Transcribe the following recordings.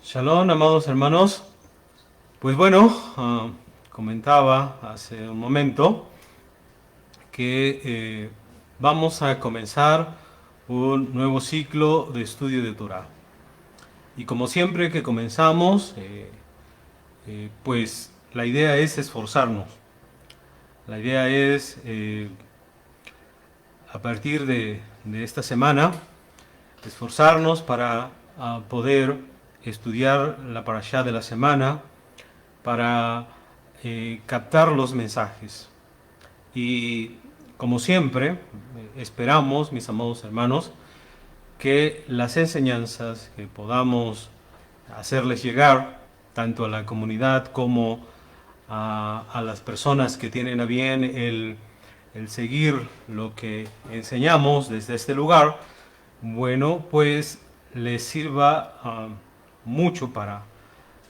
Shalom, amados hermanos. Pues bueno, comentaba hace un momento que vamos a comenzar un nuevo ciclo de estudio de Torah. Y como siempre que comenzamos, pues la idea es esforzarnos. La idea es, a partir de esta semana, esforzarnos para poder estudiar la parashá de la semana, para captar los mensajes. Y como siempre, esperamos, mis amados hermanos, que las enseñanzas que podamos hacerles llegar, tanto a la comunidad como a las personas que tienen a bien el seguir lo que enseñamos desde este lugar, bueno, pues les sirva mucho para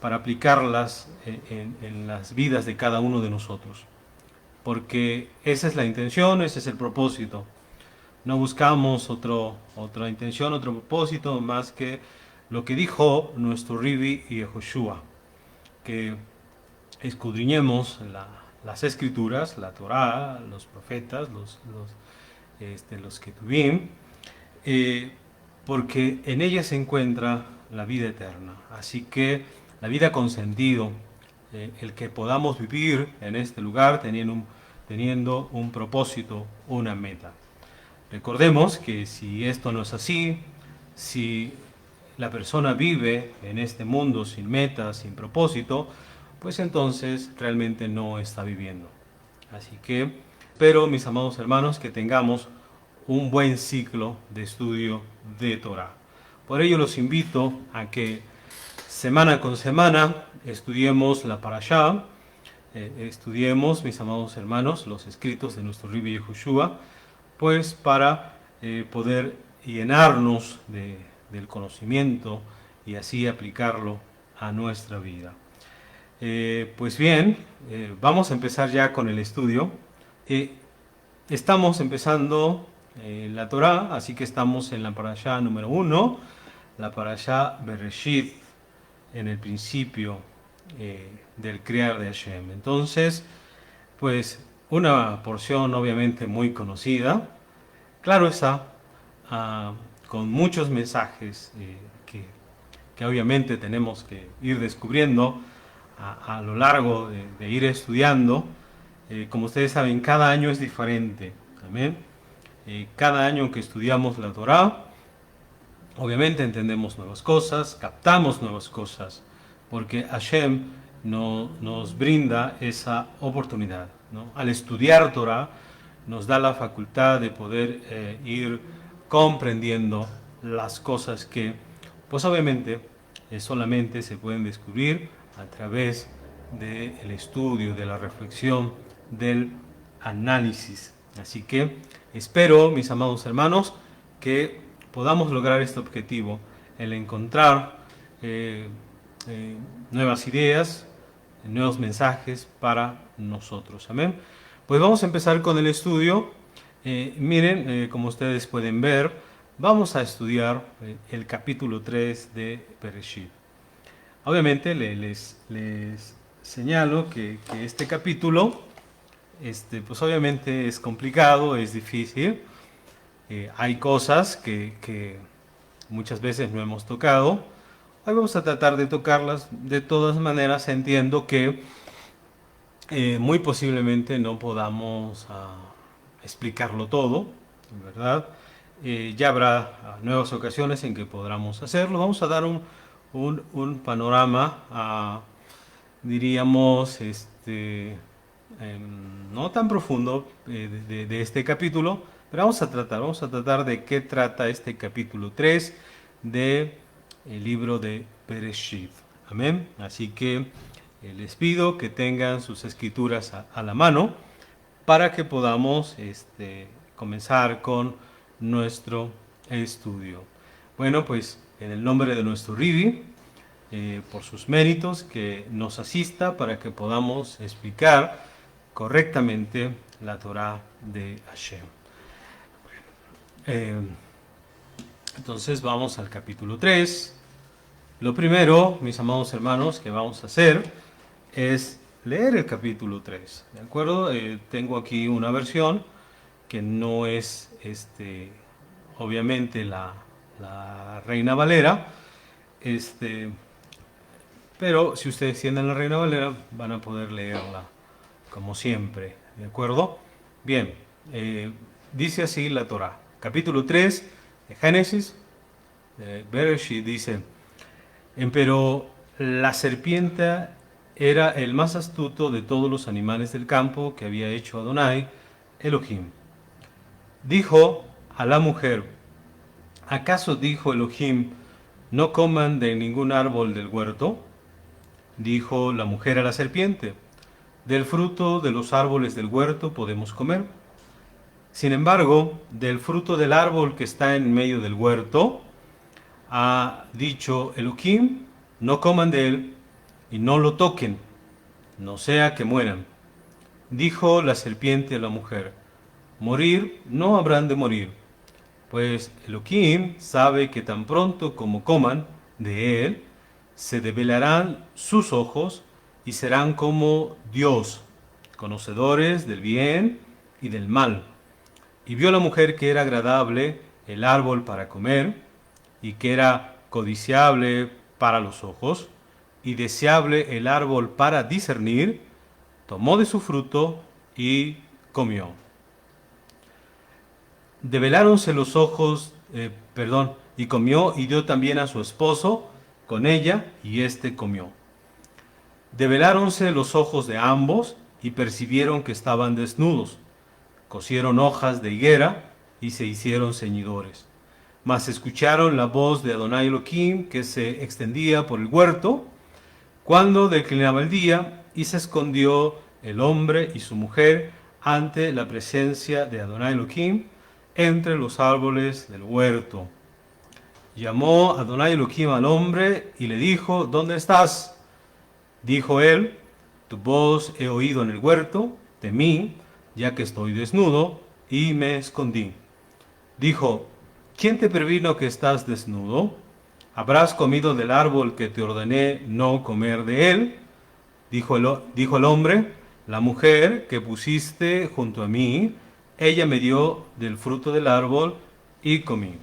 aplicarlas en las vidas de cada uno de nosotros. Porque esa es la intención, ese es el propósito. No buscamos otra intención, otro propósito más que lo que dijo nuestro Ribi y Yehoshua, que escudriñemos las escrituras, la Torá, los profetas, los Ketuvim, eh, porque en ella se encuentra la vida eterna. Así que la vida con sentido, el que podamos vivir en este lugar teniendo un propósito, una meta. Recordemos que si esto no es así, si la persona vive en este mundo sin meta, sin propósito, pues entonces realmente no está viviendo. Así que espero, mis amados hermanos, que tengamos un buen ciclo de estudio de Torah. Por ello los invito a que semana con semana estudiemos la Parashá, estudiemos, mis amados hermanos, los escritos de nuestro Rabbi Yehoshua, pues para poder llenarnos del conocimiento y así aplicarlo a nuestra vida. Pues bien, vamos a empezar ya con el estudio. Eh, Estamos empezando la Torá, así que estamos en la parashá número 1, la parashá Bereshit, en el principio del crear de Hashem. Entonces, pues una porción obviamente muy conocida, claro está, ah, con muchos mensajes que obviamente tenemos que ir descubriendo a lo largo de ir estudiando. Como ustedes saben, cada año es diferente. Amén. Cada año que estudiamos la Torá, obviamente entendemos nuevas cosas, captamos nuevas cosas, porque Hashem nos brinda esa oportunidad, ¿no? Al estudiar Torah nos da la facultad de poder ir comprendiendo las cosas que, pues obviamente, solamente se pueden descubrir a través del estudio, de la reflexión, del análisis. Así que espero, mis amados hermanos, que podamos lograr este objetivo, el encontrar nuevas ideas, nuevos mensajes para nosotros. Amén. Pues vamos a empezar con el estudio. Miren, como ustedes pueden ver, vamos a estudiar el capítulo 3 de Bereshit. Obviamente les señalo que este capítulo, pues obviamente es complicado, es difícil. Hay cosas que muchas veces no hemos tocado. Hoy vamos a tratar de tocarlas. De todas maneras, entiendo que muy posiblemente no podamos explicarlo todo, ¿verdad? Ya habrá nuevas ocasiones en que podamos hacerlo. Vamos a dar un panorama, diríamos, no tan profundo de este capítulo, pero vamos a tratar de qué trata este capítulo 3 del libro de Bereshit. Amén. Así que les pido que tengan sus escrituras a la mano para que podamos comenzar con nuestro estudio. Bueno, pues en el nombre de nuestro Ribi, por sus méritos, que nos asista para que podamos explicar correctamente la Torah de Hashem. Eh, entonces vamos al capítulo 3. Lo primero, mis amados hermanos, que vamos a hacer es leer el capítulo 3. ¿De acuerdo? Tengo aquí una versión que no es, obviamente, la Reina Valera, este, pero si ustedes tienen la Reina Valera, van a poder leerla como siempre. ¿De acuerdo? Bien, dice así la Torá. Capítulo 3 de Génesis, Bereshit, dice: Empero la serpiente era el más astuto de todos los animales del campo que había hecho Adonai, Elohim. Dijo a la mujer: ¿acaso dijo Elohim, no coman de ningún árbol del huerto? Dijo la mujer a la serpiente: del fruto de los árboles del huerto podemos comer. Sin embargo, del fruto del árbol que está en medio del huerto, ha dicho Elohim, no coman de él y no lo toquen, no sea que mueran. Dijo la serpiente a la mujer: morir no habrán de morir, pues Elohim sabe que tan pronto como coman de él, se develarán sus ojos y serán como Dios, conocedores del bien y del mal. Y vio la mujer que era agradable el árbol para comer, y que era codiciable para los ojos, y deseable el árbol para discernir, tomó de su fruto y comió. Develáronse los ojos, y comió y dio también a su esposo con ella, y éste comió. Develáronse los ojos de ambos y percibieron que estaban desnudos. Cosieron hojas de higuera y se hicieron ceñidores. Mas escucharon la voz de Adonai Elohim que se extendía por el huerto, cuando declinaba el día, y se escondió el hombre y su mujer ante la presencia de Adonai Elohim entre los árboles del huerto. Llamó Adonai Elohim al hombre y le dijo: ¿dónde estás? Dijo él: tu voz he oído en el huerto, temí, ya que estoy desnudo, y me escondí. Dijo: ¿quién te previno que estás desnudo? ¿Habrás comido del árbol que te ordené no comer de él? Dijo el hombre: la mujer que pusiste junto a mí, ella me dio del fruto del árbol y comí.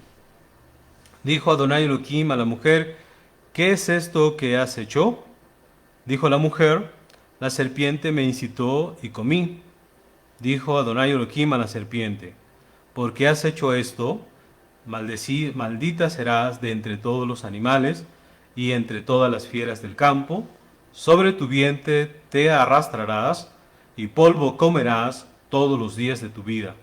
Dijo Adonai Elohim a la mujer: ¿qué es esto que has hecho? Dijo la mujer: la serpiente me incitó y comí. Dijo Adonai Elohim a la serpiente: ¿por qué has hecho esto? Maldita serás de entre todos los animales y entre todas las fieras del campo. Sobre tu vientre te arrastrarás y polvo comerás todos los días de tu vida.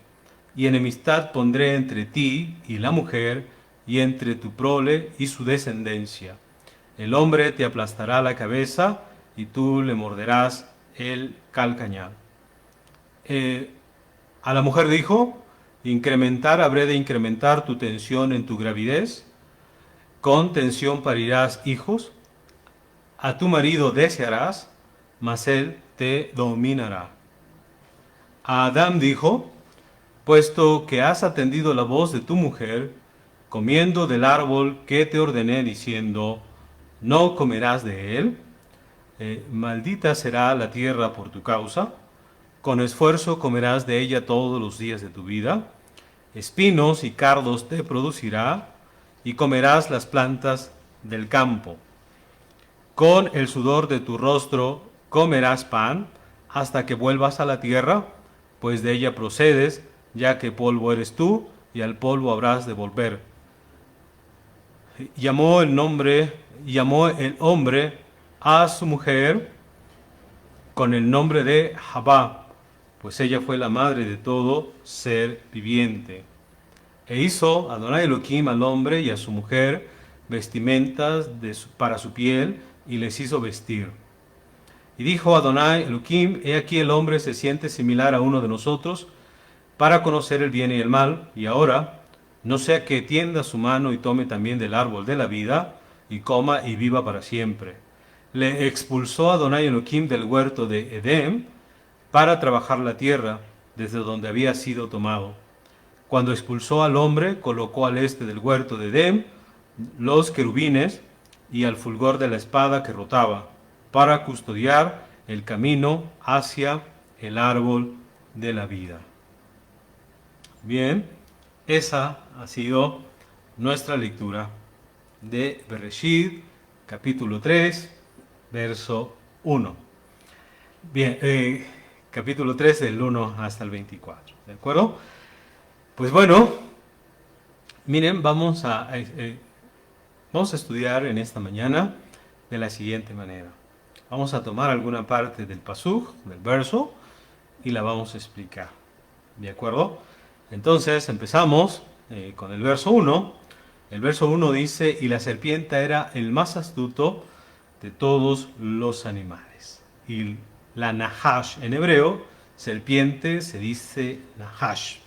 Y enemistad pondré entre ti y la mujer, y entre tu prole y su descendencia. El hombre te aplastará la cabeza y tú le morderás el calcañar. A la mujer dijo: habré de incrementar tu tensión en tu gravidez, con tensión parirás hijos, a tu marido desearás, mas él te dominará. A Adán dijo: puesto que has atendido la voz de tu mujer, comiendo del árbol que te ordené diciendo, no comerás de él, maldita será la tierra por tu causa, con esfuerzo comerás de ella todos los días de tu vida, espinos y cardos te producirá, y comerás las plantas del campo. Con el sudor de tu rostro comerás pan, hasta que vuelvas a la tierra, pues de ella procedes, ya que polvo eres tú, y al polvo habrás de volver. Llamó el hombre a su mujer con el nombre de Jabá, pues ella fue la madre de todo ser viviente. E hizo Adonai Elohim al hombre y a su mujer vestimentas para su piel, y les hizo vestir. Y dijo Adonai Elohim: he aquí el hombre se siente similar a uno de nosotros, para conocer el bien y el mal, y ahora, no sea que tienda su mano y tome también del árbol de la vida, y coma y viva para siempre. Le expulsó Adonai Elohim del huerto de Edén, para trabajar la tierra, desde donde había sido tomado. Cuando expulsó al hombre, colocó al este del huerto de Edén los querubines, y al fulgor de la espada que rotaba, para custodiar el camino hacia el árbol de la vida. Bien, esa ha sido nuestra lectura de Bereshit, capítulo 3, verso 1. Bien, capítulo 3 del 1 hasta el 24, ¿de acuerdo? Pues bueno, miren, vamos a estudiar en esta mañana de la siguiente manera. Vamos a tomar alguna parte del pasuk, del verso, y la vamos a explicar, ¿de acuerdo? Entonces empezamos con el verso 1. El verso 1 dice, y la serpiente era el más astuto de todos los animales. Y la nahash en hebreo, serpiente, se dice nahash.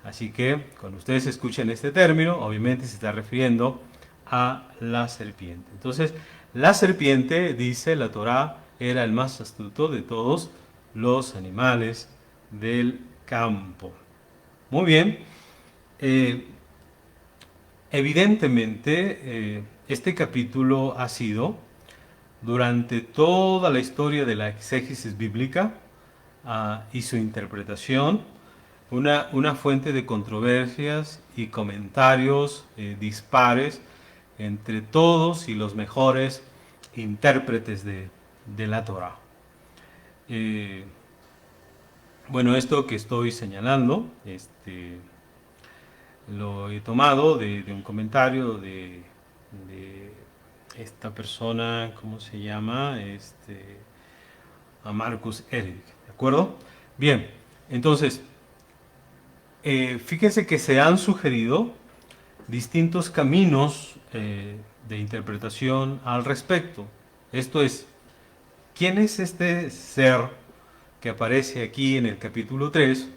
Así que cuando ustedes escuchen este término, obviamente se está refiriendo a la serpiente. Entonces, la serpiente, dice la Torá, era el más astuto de todos los animales del campo. Muy bien. Evidentemente, este capítulo ha sido, durante toda la historia de la exégesis bíblica y su interpretación, una fuente de controversias y comentarios dispares entre todos y los mejores intérpretes de la Torá. Bueno, esto que estoy señalando, lo he tomado de un comentario de esta persona, ¿cómo se llama? A Marcus Eric, ¿de acuerdo? Bien, entonces, fíjense que se han sugerido distintos caminos de interpretación al respecto. Esto es, ¿quién es este ser que aparece aquí en el capítulo 3?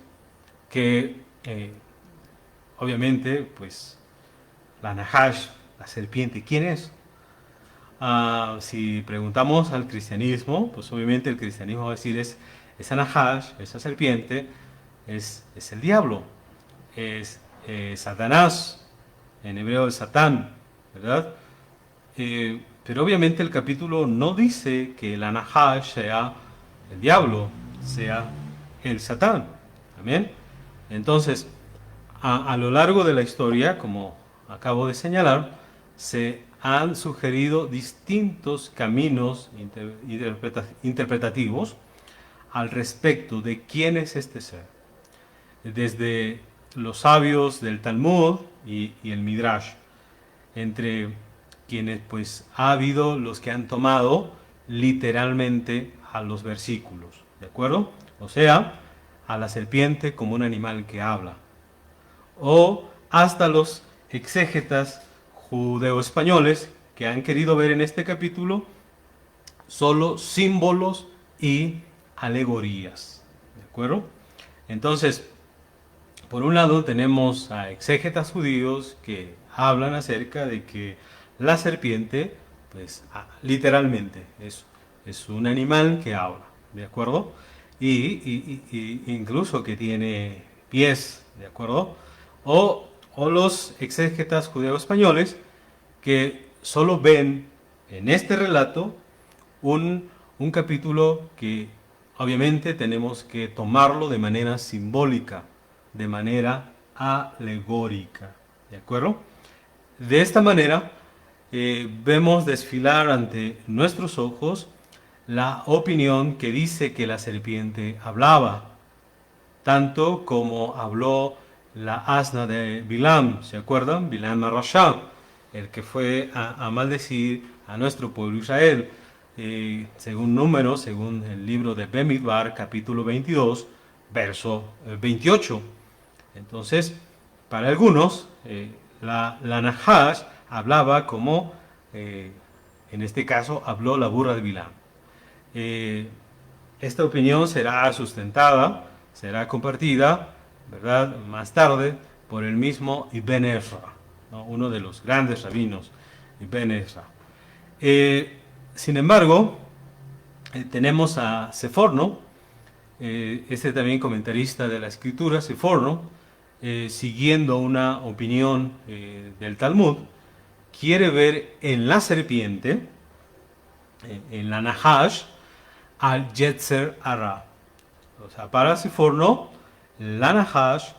Que obviamente, pues, la Nahash, la serpiente, ¿quién es? Si preguntamos al cristianismo, pues obviamente el cristianismo va a decir esa Nahash, esa serpiente, es el diablo, es Satanás, en hebreo es Satán, ¿verdad? Pero obviamente el capítulo no dice que la Nahash sea el diablo, sea el Satán. ¿Amén? Entonces, a lo largo de la historia, como acabo de señalar, se han sugerido distintos caminos interpretativos al respecto de quién es este ser. Desde los sabios del Talmud y el Midrash, entre quienes pues ha habido los que han tomado literalmente a los versículos, ¿de acuerdo? O sea, a la serpiente como un animal que habla. O hasta los exégetas judeo-españoles que han querido ver en este capítulo solo símbolos y alegorías, ¿de acuerdo? Entonces, por un lado tenemos a exégetas judíos que hablan acerca de que la serpiente, pues literalmente es un animal que habla, ¿de acuerdo? Y incluso que tiene pies, ¿de acuerdo? O los exégetas judeo-españoles que solo ven en este relato un capítulo que obviamente tenemos que tomarlo de manera simbólica, de manera alegórica, ¿de acuerdo? De esta manera vemos desfilar ante nuestros ojos la opinión que dice que la serpiente hablaba, tanto como habló la asna de Bilam, ¿se acuerdan? Bilam Rasha, el que fue a maldecir a nuestro pueblo Israel. Según Números, según el libro de Bemidbar, capítulo 22, verso 28. Entonces, para algunos, la Nahash hablaba como, en este caso, habló la burra de Bilam. Esta opinión será sustentada, será compartida, ¿verdad?, más tarde por el mismo Ibn Ezra, ¿no?, uno de los grandes rabinos, Ibn Ezra. Sin embargo, tenemos a Seforno, también comentarista de la escritura, Seforno, siguiendo una opinión del Talmud, quiere ver en la serpiente, en la Nahash, al Yetzer Hara. O sea, para Seforno, la Nahash,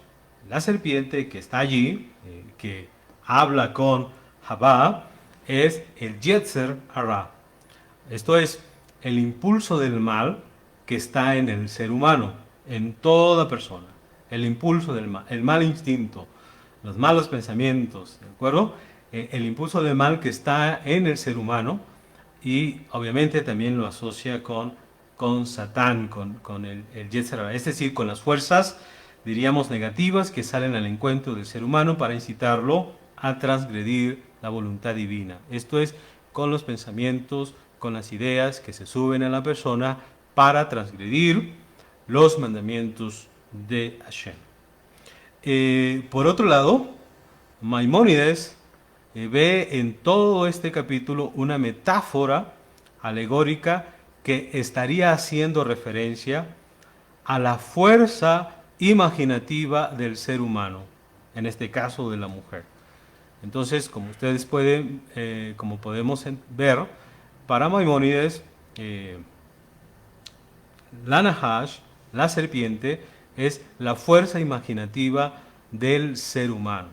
la serpiente que está allí, que habla con Jabá, es el Yetzer Hara. Esto es el impulso del mal que está en el ser humano, en toda persona. El impulso del mal, el mal instinto, los malos pensamientos, ¿de acuerdo? El impulso del mal que está en el ser humano y obviamente también lo asocia con Satán, con el Yetzer Hara, es decir, con las fuerzas, diríamos, negativas que salen al encuentro del ser humano para incitarlo a transgredir la voluntad divina. Esto es, con los pensamientos, con las ideas que se suben a la persona para transgredir los mandamientos de Hashem. Por otro lado, Maimónides ve en todo este capítulo una metáfora alegórica que estaría haciendo referencia a la fuerza imaginativa del ser humano, en este caso de la mujer. Entonces, como ustedes pueden, como podemos ver, para Maimónides, la Nahash, la serpiente, es la fuerza imaginativa del ser humano.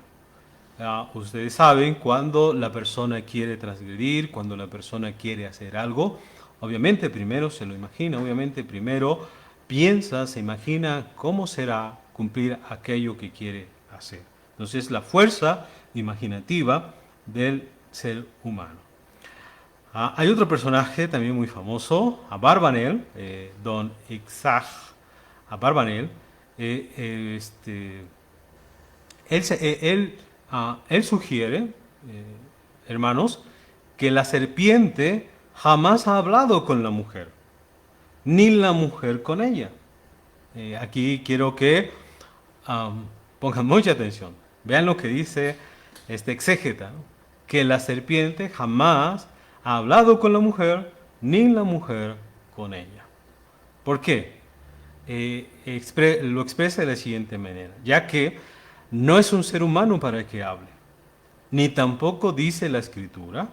Ustedes saben, cuando la persona quiere transgredir, cuando la persona quiere hacer algo, obviamente primero se lo imagina, obviamente primero piensa, se imagina cómo será cumplir aquello que quiere hacer. Entonces, la fuerza imaginativa del ser humano. Hay otro personaje también muy famoso, Abarbanel, Don Ixaj Abarbanel. Él sugiere, hermanos, que la serpiente jamás ha hablado con la mujer, ni la mujer con ella. Aquí quiero que pongan mucha atención. Vean lo que dice este exégeta, ¿no? Que la serpiente jamás ha hablado con la mujer, ni la mujer con ella. ¿Por qué? Lo expresa de la siguiente manera, ya que no es un ser humano para que hable, ni tampoco dice la escritura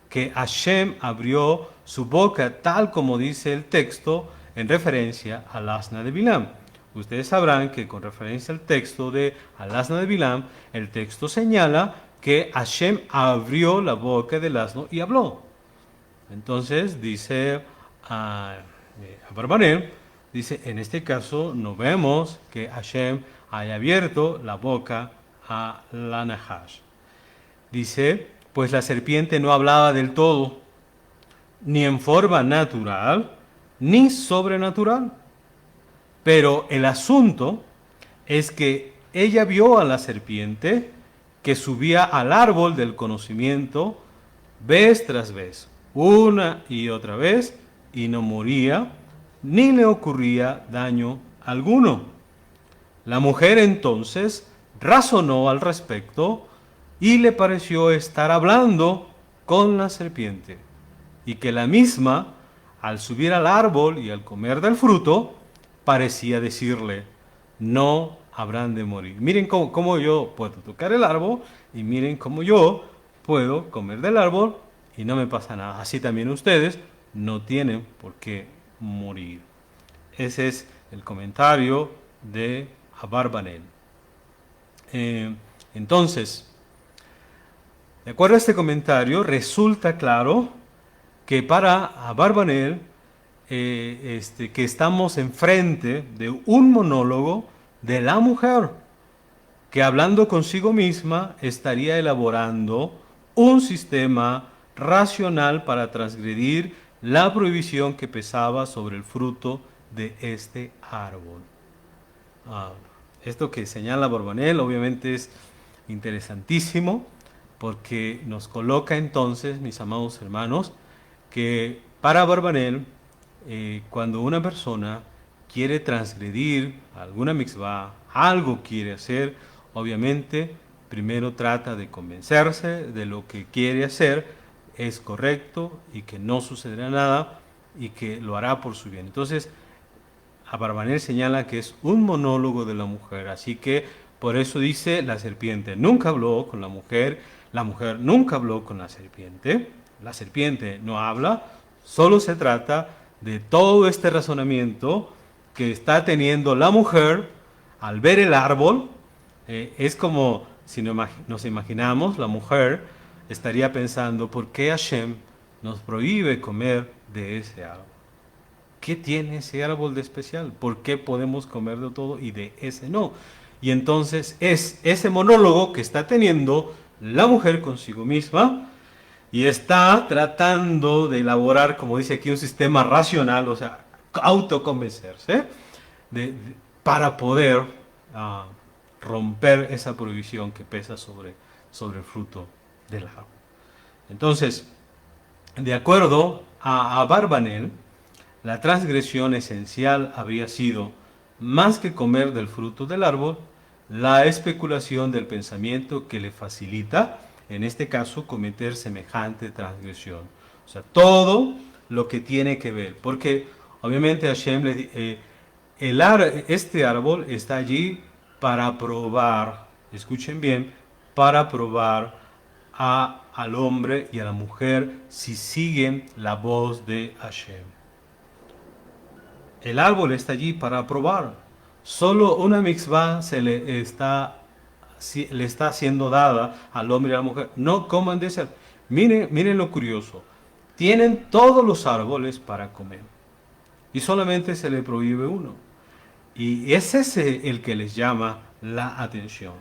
que Hashem abrió su boca tal como dice el texto en referencia al asna de Bilam. Ustedes sabrán que con referencia al texto de al asna de Bilam, el texto señala que Hashem abrió la boca del asno y habló. Entonces dice Abarbanel, dice, en este caso no vemos que Hashem haya abierto la boca a la Nahash. Dice, pues la serpiente no hablaba del todo, ni en forma natural, ni sobrenatural. Pero el asunto es que ella vio a la serpiente que subía al árbol del conocimiento vez tras vez, una y otra vez, y no moría, ni le ocurría daño alguno. La mujer entonces razonó al respecto y le pareció estar hablando con la serpiente, y que la misma, al subir al árbol y al comer del fruto, parecía decirle, no habrán de morir. Miren cómo yo puedo tocar el árbol, y miren cómo yo puedo comer del árbol y no me pasa nada. Así también ustedes no tienen por qué morir. Ese es el comentario de Abarbanel. Entonces, de acuerdo a este comentario, resulta claro que para Abarbanel, que estamos enfrente de un monólogo de la mujer, que hablando consigo misma estaría elaborando un sistema racional para transgredir la prohibición que pesaba sobre el fruto de este árbol. Esto que señala Abarbanel obviamente es interesantísimo, porque nos coloca entonces, mis amados hermanos, que para Abarbanel, cuando una persona quiere transgredir alguna mitzvah, algo quiere hacer, obviamente primero trata de convencerse de lo que quiere hacer es correcto y que no sucederá nada y que lo hará por su bien. Entonces, Abarbanel señala que es un monólogo de la mujer, así que Por eso dice, la serpiente nunca habló con la mujer nunca habló con la serpiente no habla, solo se trata de todo este razonamiento que está teniendo la mujer al ver el árbol. Es como si nos imaginamos, la mujer estaría pensando, ¿por qué Hashem nos prohíbe comer de ese árbol? ¿Qué tiene ese árbol de especial? ¿Por qué podemos comer de todo y de ese no? Y entonces es ese monólogo que está teniendo la mujer consigo misma y está tratando de elaborar, como dice aquí, un sistema racional, o sea, autoconvencerse para poder uh, romper esa prohibición que pesa sobre el fruto del árbol. Entonces, de acuerdo a Abarbanel, la transgresión esencial habría sido, más que comer del fruto del árbol, la especulación del pensamiento que le facilita, en este caso, cometer semejante transgresión. O sea, todo lo que tiene que ver, porque obviamente Hashem este árbol está allí para probar, escuchen bien, para probar al hombre y a la mujer si siguen la voz de Hashem. El árbol está allí para probar. Solo una mitzvah le está siendo dada al hombre y a la mujer. No coman de ese árbol. Miren lo curioso. Tienen todos los árboles para comer. Y solamente se le prohíbe uno. Y es ese el que les llama la atención.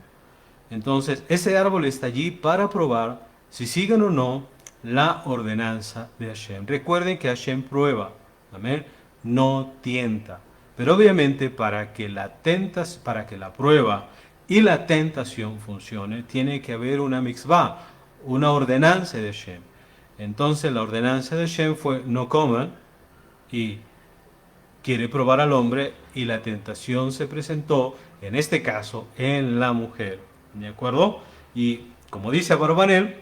Entonces, ese árbol está allí para probar si siguen o no la ordenanza de Hashem. Recuerden que Hashem prueba. Amén. No tienta. Pero obviamente para que la prueba y la tentación funcione, tiene que haber una mitzvah, una ordenanza de Hashem. Entonces la ordenanza de Hashem fue no coman, y quiere probar al hombre, y la tentación se presentó, en este caso, en la mujer. ¿De acuerdo? Y como dice Abarbanel,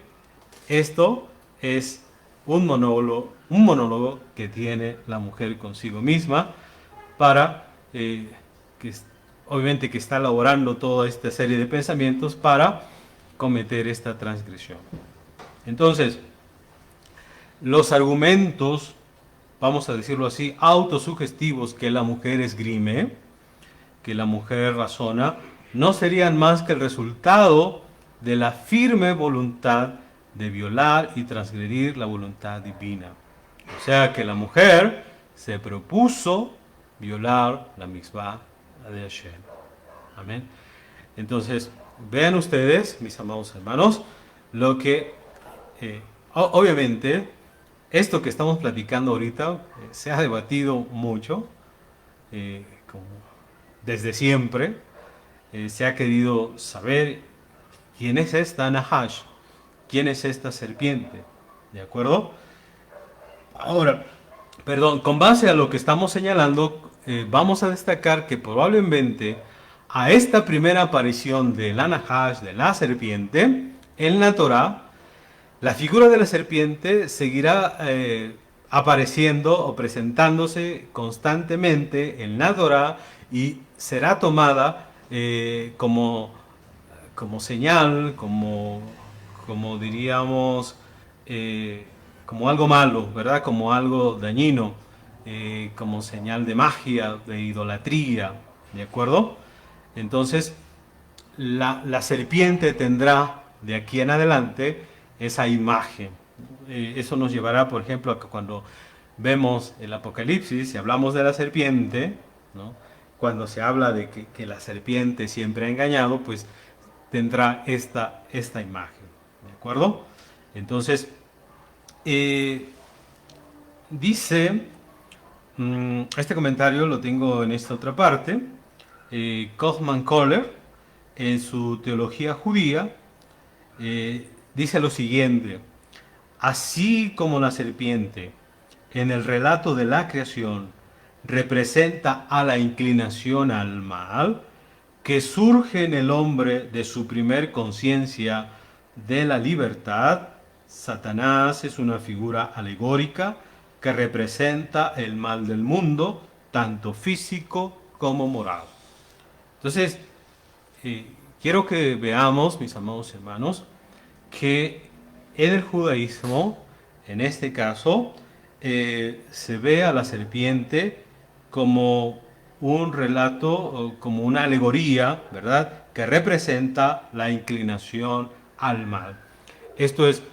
esto es un monólogo que tiene la mujer consigo misma para, obviamente que está elaborando toda esta serie de pensamientos para cometer esta transgresión. Entonces, los argumentos, vamos a decirlo así, autosugestivos que la mujer esgrime, que la mujer razona, no serían más que el resultado de la firme voluntad de violar y transgredir la voluntad divina. O sea que la mujer se propuso violar la mitzvah de Hashem. Amén. Entonces, vean ustedes, mis amados hermanos, lo que, obviamente, esto que estamos platicando ahorita se ha debatido mucho, desde siempre. Se ha querido saber quién es esta Nahash, quién es esta serpiente, ¿de acuerdo? Ahora, con base a lo que estamos señalando, vamos a destacar que probablemente a esta primera aparición de la Nahash, de la serpiente, en la Torah, la figura de la serpiente seguirá apareciendo o presentándose constantemente en la Torah y será tomada como señal, como diríamos, como algo malo, ¿verdad? Como algo dañino, como señal de magia, de idolatría, ¿de acuerdo? Entonces, la serpiente tendrá de aquí en adelante esa imagen. Eso nos llevará, por ejemplo, a que cuando vemos el Apocalipsis, si hablamos de la serpiente, ¿no? Cuando se habla de que la serpiente siempre ha engañado, pues tendrá esta imagen, ¿de acuerdo? Entonces, dice, este comentario lo tengo en esta otra parte, Kaufman Kohler, en su teología judía, dice lo siguiente: así como la serpiente en el relato de la creación representa a la inclinación al mal que surge en el hombre de su primer conciencia de la libertad, Satanás es una figura alegórica que representa el mal del mundo, tanto físico como moral. Entonces, quiero que veamos, mis amados hermanos, que en el judaísmo, en este caso, se ve a la serpiente como un relato, o como una alegoría, ¿verdad?, que representa la inclinación al mal. Esto es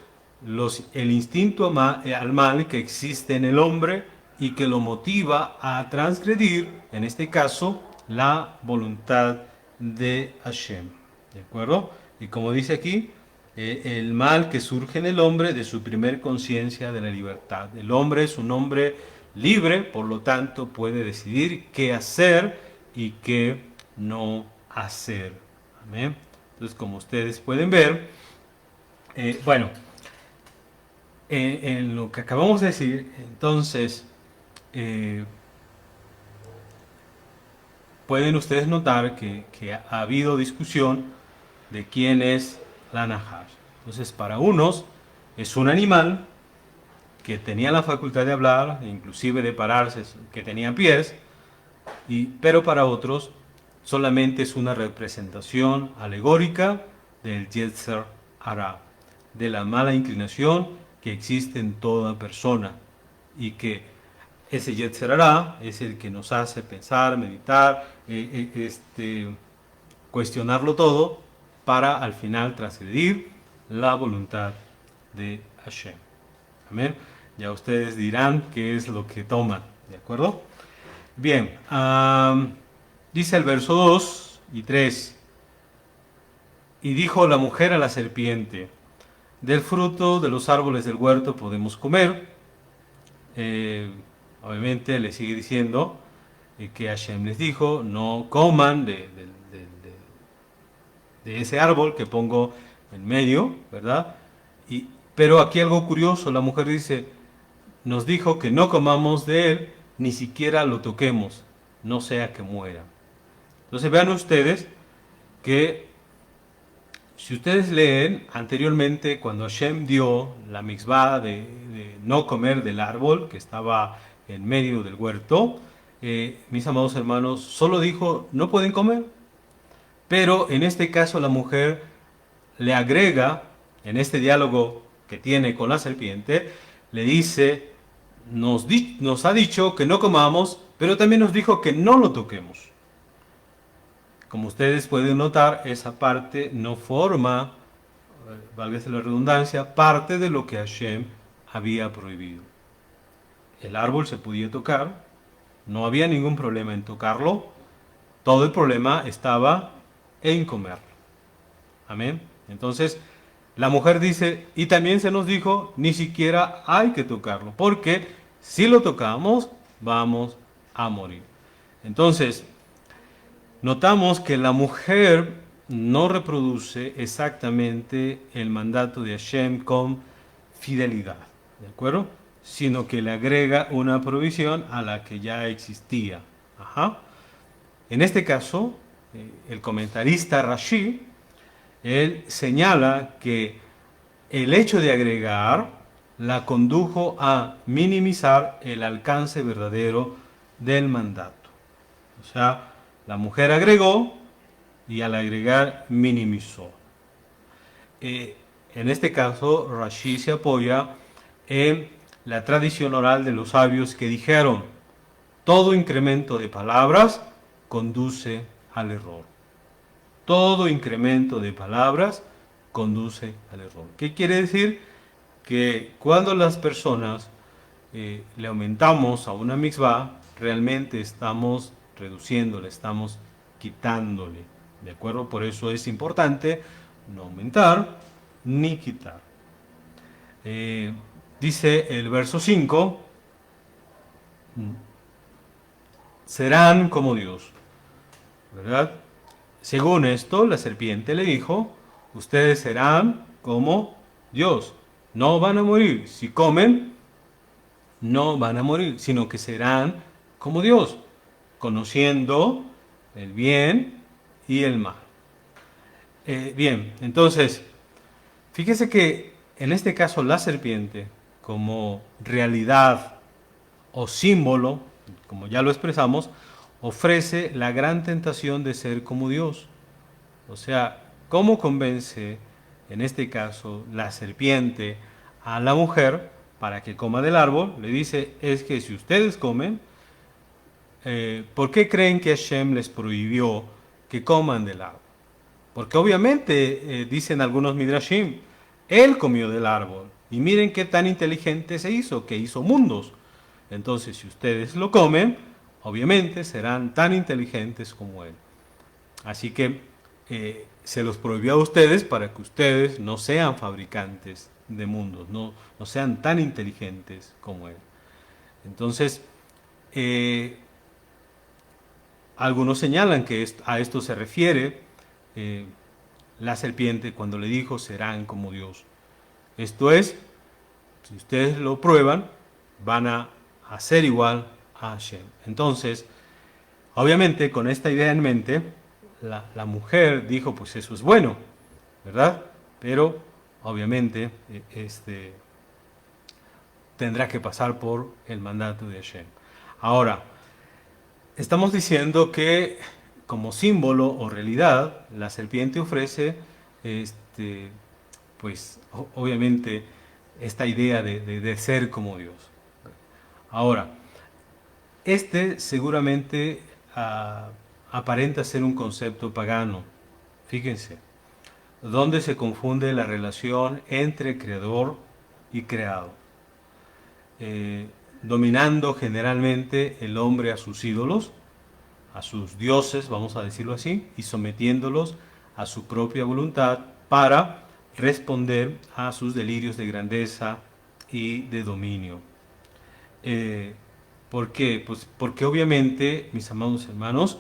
el instinto al mal que existe en el hombre y que lo motiva a transgredir, en este caso, la voluntad de Hashem. ¿De acuerdo? Y como dice aquí, el mal que surge en el hombre de su primer conciencia de la libertad. El hombre es un hombre libre, por lo tanto puede decidir qué hacer y qué no hacer. Amén. Entonces, como ustedes pueden ver, bueno, en lo que acabamos de decir, entonces, pueden ustedes notar que ha habido discusión de quién es la Nahash. Entonces, para unos es un animal que tenía la facultad de hablar, inclusive de pararse, que tenía pies, pero para otros solamente es una representación alegórica del Yetzer Hara, de la mala inclinación que existe en toda persona, y que ese Yetzer Hara es el que nos hace pensar, meditar, cuestionarlo todo para al final transgredir la voluntad de Hashem. Amén. Ya ustedes dirán qué es lo que toman, ¿de acuerdo? Bien, dice el verso 2 y 3. Y dijo la mujer a la serpiente: del fruto de los árboles del huerto podemos comer. Obviamente le sigue diciendo que Hashem les dijo: no coman de ese árbol que pongo en medio, ¿verdad? Pero aquí algo curioso, la mujer dice: nos dijo que no comamos de él, ni siquiera lo toquemos, no sea que muera. Entonces vean ustedes que si ustedes leen anteriormente, cuando Hashem dio la mitzvah de no comer del árbol que estaba en medio del huerto, mis amados hermanos, solo dijo: no pueden comer. Pero en este caso la mujer le agrega, en este diálogo que tiene con la serpiente, le dice: nos ha dicho que no comamos, pero también nos dijo que no lo toquemos. Como ustedes pueden notar, esa parte no forma, válgase la redundancia, parte de lo que Hashem había prohibido. El árbol se podía tocar, no había ningún problema en tocarlo, todo el problema estaba en comerlo. Amén. Entonces, la mujer dice: y también se nos dijo, ni siquiera hay que tocarlo, porque si lo tocamos, vamos a morir. Entonces, notamos que la mujer no reproduce exactamente el mandato de Hashem con fidelidad, ¿de acuerdo? Sino que le agrega una provisión a la que ya existía. Ajá. En este caso, el comentarista Rashi, él señala que el hecho de agregar la condujo a minimizar el alcance verdadero del mandato. O sea, la mujer agregó y al agregar minimizó. En este caso, Rashi se apoya en la tradición oral de los sabios que dijeron: todo incremento de palabras conduce al error. Todo incremento de palabras conduce al error. ¿Qué quiere decir? Que cuando las personas le aumentamos a una mitzvah, realmente estamos reduciéndole, estamos quitándole. ¿De acuerdo? Por eso es importante no aumentar ni quitar. Dice el verso 5: serán como Dios. ¿Verdad? Según esto, la serpiente le dijo: ustedes serán como Dios. No van a morir. Si comen, no van a morir, sino que serán como Dios, conociendo el bien y el mal. Bien, entonces, fíjese que en este caso la serpiente, como realidad o símbolo, como ya lo expresamos, ofrece la gran tentación de ser como Dios. O sea, ¿cómo convence, en este caso, la serpiente a la mujer para que coma del árbol? Le dice, es que si ustedes comen, ¿por qué creen que Hashem les prohibió que coman del árbol? Porque obviamente, dicen algunos midrashim, él comió del árbol. Y miren qué tan inteligente se hizo, que hizo mundos. Entonces, si ustedes lo comen, obviamente serán tan inteligentes como él. Así que se los prohibió a ustedes para que ustedes no sean fabricantes de mundos, no sean tan inteligentes como él. Entonces, eh, algunos señalan que a esto se refiere eh, la serpiente cuando le dijo serán como Dios. Esto es, si ustedes lo prueban, van a hacer igual a Hashem. Entonces, obviamente, con esta idea en mente, la mujer dijo, pues eso es bueno, ¿verdad? Pero, obviamente, tendrá que pasar por el mandato de Hashem. Ahora, estamos diciendo que como símbolo o realidad, la serpiente ofrece, pues, obviamente, esta idea de ser como Dios. Ahora, seguramente aparenta ser un concepto pagano. Fíjense, donde se confunde la relación entre creador y creado, dominando generalmente el hombre a sus ídolos, a sus dioses, vamos a decirlo así, y sometiéndolos a su propia voluntad para responder a sus delirios de grandeza y de dominio. ¿Por qué? Pues porque obviamente, mis amados hermanos,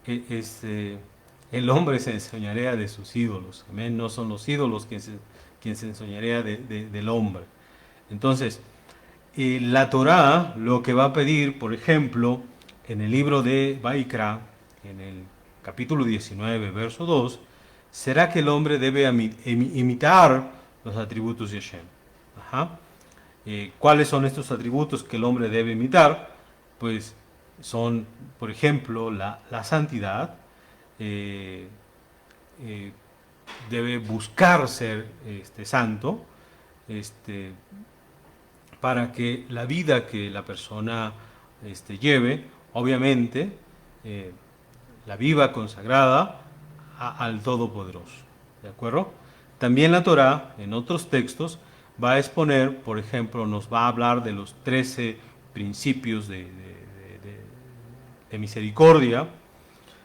el hombre se enseñorea de sus ídolos. ¿Amén? No son los ídolos quien se enseñorea del hombre. Entonces, la Torá lo que va a pedir, por ejemplo, en el libro de Vaikra, en el capítulo 19, verso 2, será que el hombre debe imitar los atributos de Hashem. Ajá. ¿Cuáles son estos atributos que el hombre debe imitar? Pues son, por ejemplo, la santidad, eh, eh, debe buscar ser santo, para que la vida que la persona lleve, obviamente, la viva consagrada al Todopoderoso. ¿De acuerdo? También la Torá, en otros textos, va a exponer, por ejemplo, nos va a hablar de los 13 principios de misericordia,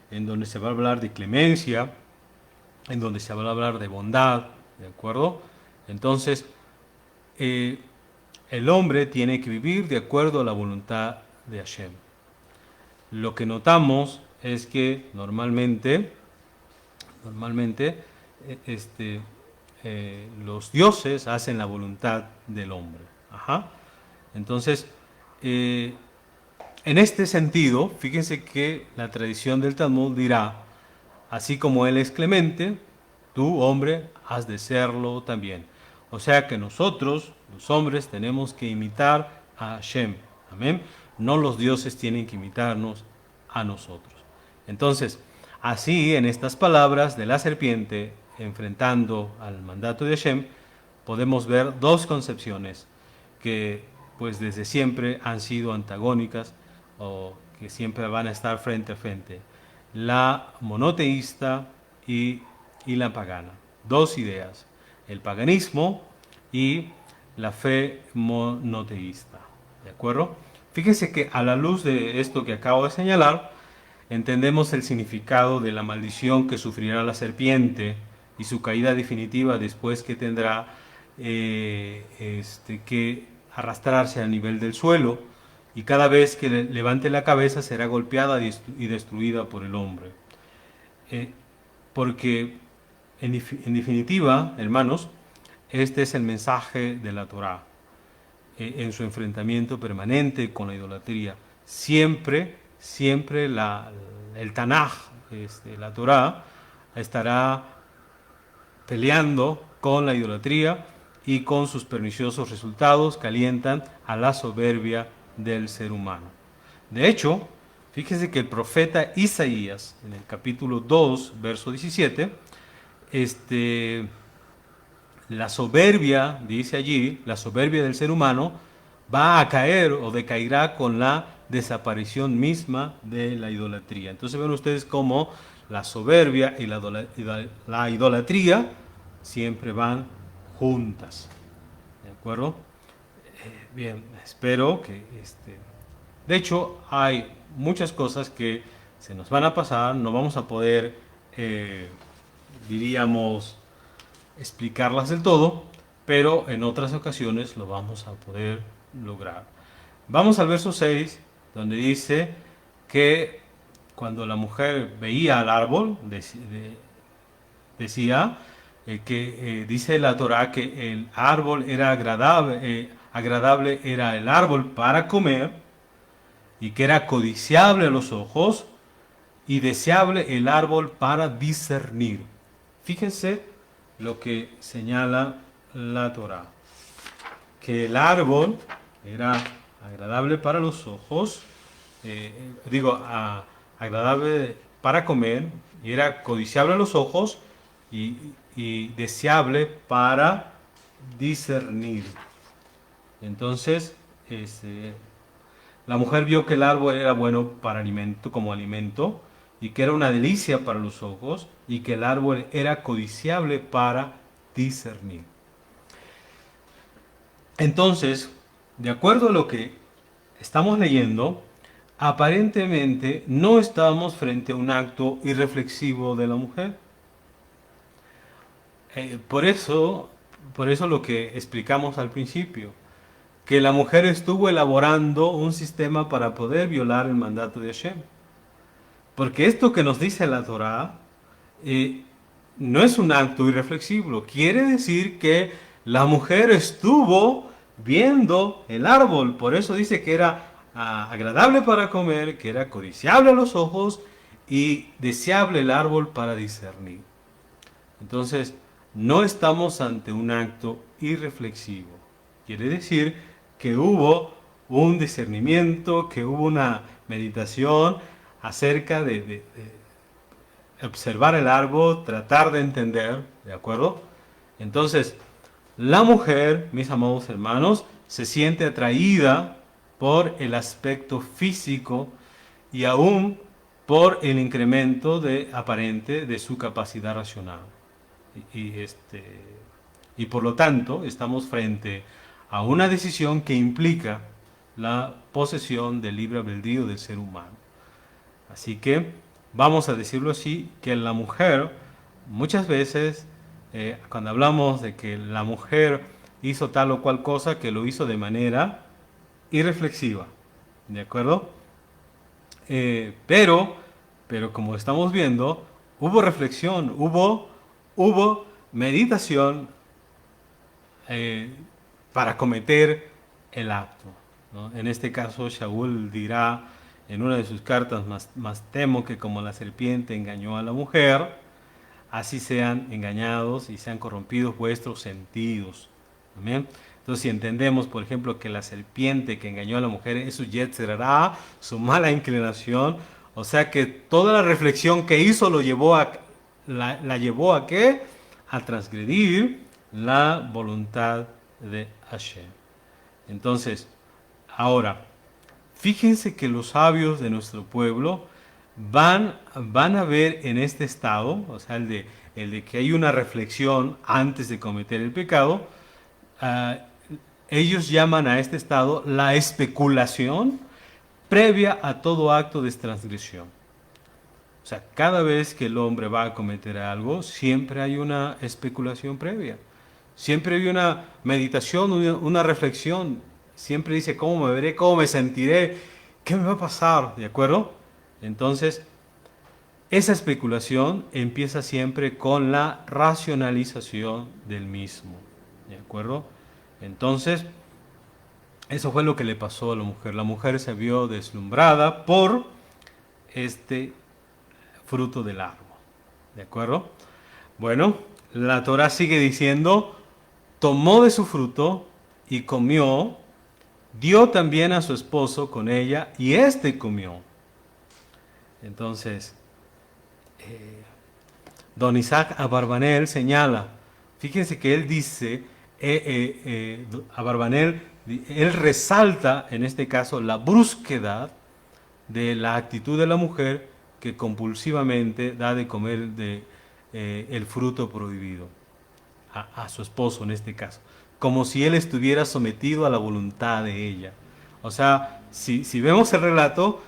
en donde se va a hablar de clemencia, en donde se va a hablar de bondad, ¿de acuerdo? Entonces, el hombre tiene que vivir de acuerdo a la voluntad de Hashem. Lo que notamos es que normalmente los dioses hacen la voluntad del hombre. Ajá. Entonces, en este sentido, fíjense que la tradición del Talmud dirá, así como él es clemente, tú, hombre, has de serlo también. O sea que nosotros, los hombres, tenemos que imitar a Hashem. Amén. No los dioses tienen que imitarnos a nosotros. Entonces, así, en estas palabras de la serpiente, enfrentando al mandato de Hashem, podemos ver dos concepciones que pues desde siempre han sido antagónicas o que siempre van a estar frente a frente. La monoteísta y la pagana. Dos ideas, el paganismo y la fe monoteísta. ¿De acuerdo? Fíjense que a la luz de esto que acabo de señalar, entendemos el significado de la maldición que sufrirá la serpiente y su caída definitiva después que tendrá que arrastrarse a nivel del suelo y cada vez que levante la cabeza será golpeada y destruida por el hombre. Porque en definitiva, hermanos, este es el mensaje de la Torá en su enfrentamiento permanente con la idolatría. Siempre el Tanaj, la Torá, estará peleando con la idolatría y con sus perniciosos resultados que alientan a la soberbia del ser humano. De hecho, Fíjese que el profeta Isaías, en el capítulo 2, verso 17, la soberbia, dice allí, la soberbia del ser humano va a caer o decaerá con la desaparición misma de la idolatría. Entonces ven ustedes cómo la soberbia y la idolatría siempre van juntas. ¿De acuerdo? Bien, espero que de hecho, hay muchas cosas que se nos van a pasar, no vamos a poder, diríamos, explicarlas del todo, pero en otras ocasiones lo vamos a poder lograr. Vamos al verso 6, donde dice que cuando la mujer veía al árbol, decía que dice la Torá que el árbol era agradable era el árbol para comer y que era codiciable a los ojos y deseable el árbol para discernir. Fíjense lo que señala la Torá, que el árbol era agradable para los ojos, agradable para comer, y era codiciable a los ojos y deseable para discernir. Entonces, la mujer vio que el árbol era bueno para alimento, como alimento, y que era una delicia para los ojos, y que el árbol era codiciable para discernir. Entonces, de acuerdo a lo que estamos leyendo, aparentemente no estamos frente a un acto irreflexivo de la mujer. Por eso lo que explicamos al principio, que la mujer estuvo elaborando un sistema para poder violar el mandato de Hashem. Porque esto que nos dice la Torá no es un acto irreflexivo. Quiere decir que la mujer estuvo viendo el árbol. Por eso dice que era agradable para comer, que era codiciable a los ojos y deseable el árbol para discernir. Entonces, no estamos ante un acto irreflexivo. Quiere decir que hubo un discernimiento, que hubo una meditación acerca de observar el árbol, tratar de entender, ¿de acuerdo? Entonces, la mujer, mis amados hermanos, se siente atraída por el aspecto físico y aún por el incremento aparente de su capacidad racional. Y por lo tanto, estamos frente a una decisión que implica la posesión del libre albedrío del ser humano. Así que vamos a decirlo así, que la mujer muchas veces, cuando hablamos de que la mujer hizo tal o cual cosa, que lo hizo de manera irreflexiva, ¿de acuerdo? Pero como estamos viendo, hubo reflexión, hubo meditación para cometer el acto, ¿no? En este caso, Shaul dirá en una de sus cartas, más temo que como la serpiente engañó a la mujer, así sean engañados y sean corrompidos vuestros sentidos. ¿Amén? Entonces, si entendemos, por ejemplo, que la serpiente que engañó a la mujer es su yetzer hará, su mala inclinación, o sea que toda la reflexión que hizo la llevó a ¿qué? A transgredir la voluntad de Hashem. Entonces, ahora, fíjense que los sabios de nuestro pueblo van a ver en este estado, o sea, el de que hay una reflexión antes de cometer el pecado, ellos llaman a este estado la especulación previa a todo acto de transgresión. O sea, cada vez que el hombre va a cometer algo, siempre hay una especulación previa. Siempre hay una meditación, una reflexión. Siempre dice, ¿cómo me veré? ¿Cómo me sentiré? ¿Qué me va a pasar? ¿De acuerdo? Entonces, esa especulación empieza siempre con la racionalización del mismo. ¿De acuerdo? Entonces, eso fue lo que le pasó a la mujer. La mujer se vio deslumbrada por este fruto del árbol. ¿De acuerdo? Bueno, la Torá sigue diciendo, tomó de su fruto y comió, dio también a su esposo con ella y éste comió. Entonces, don Isaac Abarbanel señala, fíjense que él dice, Abarbanel, él resalta en este caso la brusquedad de la actitud de la mujer que compulsivamente da de comer el fruto prohibido a su esposo en este caso, como si él estuviera sometido a la voluntad de ella. O sea, si vemos el relato,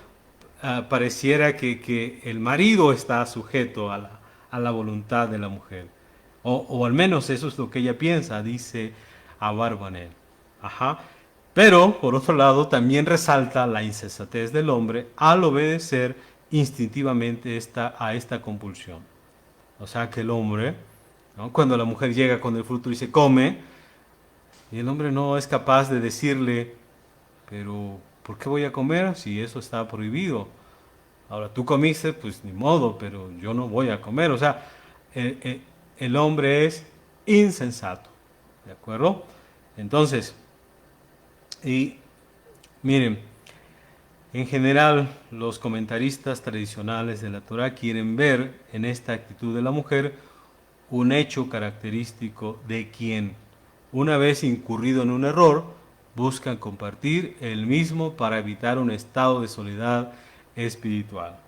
pareciera que el marido está sujeto a la voluntad de la mujer. O al menos eso es lo que ella piensa, dice Abarbanel. Ajá. Pero, por otro lado, también resalta la insensatez del hombre al obedecer instintivamente a esta compulsión. O sea que el hombre, ¿no? Cuando la mujer llega con el fruto y se come, y el hombre no es capaz de decirle, pero ¿por qué voy a comer si eso está prohibido? Ahora tú comiste, pues ni modo, pero yo no voy a comer. O sea, el hombre es insensato, ¿de acuerdo? Entonces, y miren, en general los comentaristas tradicionales de la Torah quieren ver en esta actitud de la mujer un hecho característico de quien, una vez incurrido en un error, buscan compartir el mismo para evitar un estado de soledad espiritual.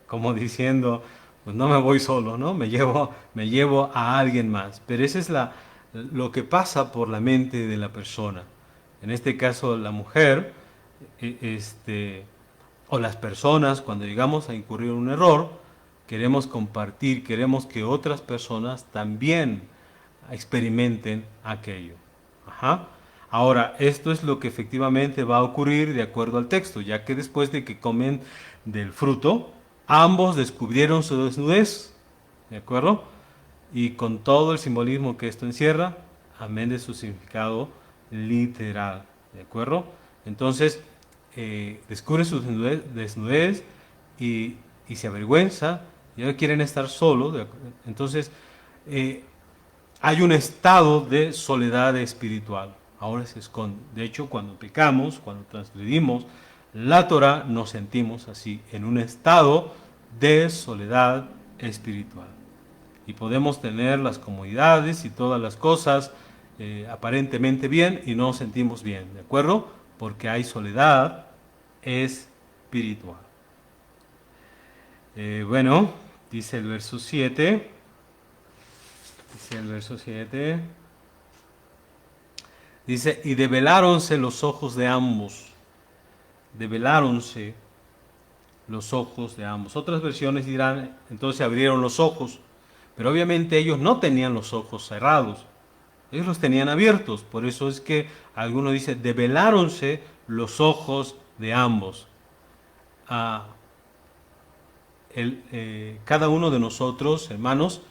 Como diciendo, pues no me voy solo, ¿no? Me llevo a alguien más. Pero eso es lo que pasa por la mente de la persona. En este caso, la mujer, o las personas, cuando llegamos a incurrir en un error, queremos compartir, queremos que otras personas también experimenten aquello. Ajá. Ahora, esto es lo que efectivamente va a ocurrir de acuerdo al texto, ya que después de que comen del fruto, ambos descubrieron su desnudez, ¿de acuerdo? Y con todo el simbolismo que esto encierra, amén de su significado literal, ¿de acuerdo? Entonces, descubre su desnudez y se avergüenza, y ahora quieren estar solos, entonces hay un estado de soledad espiritual, ahora se esconde. De hecho, cuando pecamos, cuando transgredimos la Torah, nos sentimos así, en un estado de soledad espiritual. Y podemos tener las comodidades y todas las cosas aparentemente bien y no nos sentimos bien, ¿de acuerdo? Porque hay soledad espiritual. Bueno, dice el verso 7. Dice el verso 7. Dice, y develáronse los ojos de ambos. Develáronse los ojos de ambos. Otras versiones dirán, entonces se abrieron los ojos. Pero obviamente ellos no tenían los ojos cerrados. Ellos los tenían abiertos. Por eso es que alguno dice, develáronse los ojos de ambos. Cada uno de nosotros, hermanos,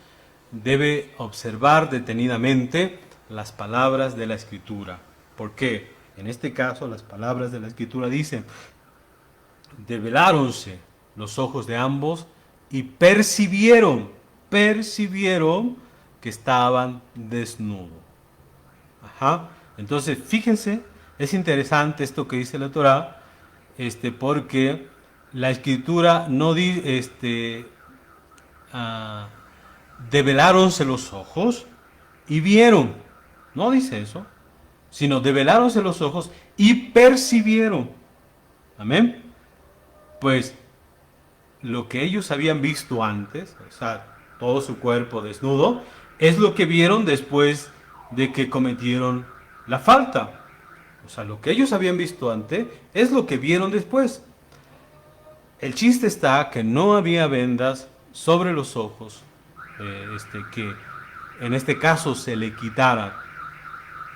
debe observar detenidamente las palabras de la Escritura. ¿Por qué? En este caso, las palabras de la Escritura dicen, develáronse los ojos de ambos y percibieron que estaban desnudos. Ajá. Entonces, fíjense, es interesante esto que dice la Torá, porque la Escritura no dice, develáronse los ojos y vieron. No dice eso, sino develáronse los ojos y percibieron. Amén. Pues lo que ellos habían visto antes, o sea, todo su cuerpo desnudo, es lo que vieron después de que cometieron la falta. O sea, lo que ellos habían visto antes es lo que vieron después. El chiste está que no había vendas sobre los ojos, que en este caso se le quitaran,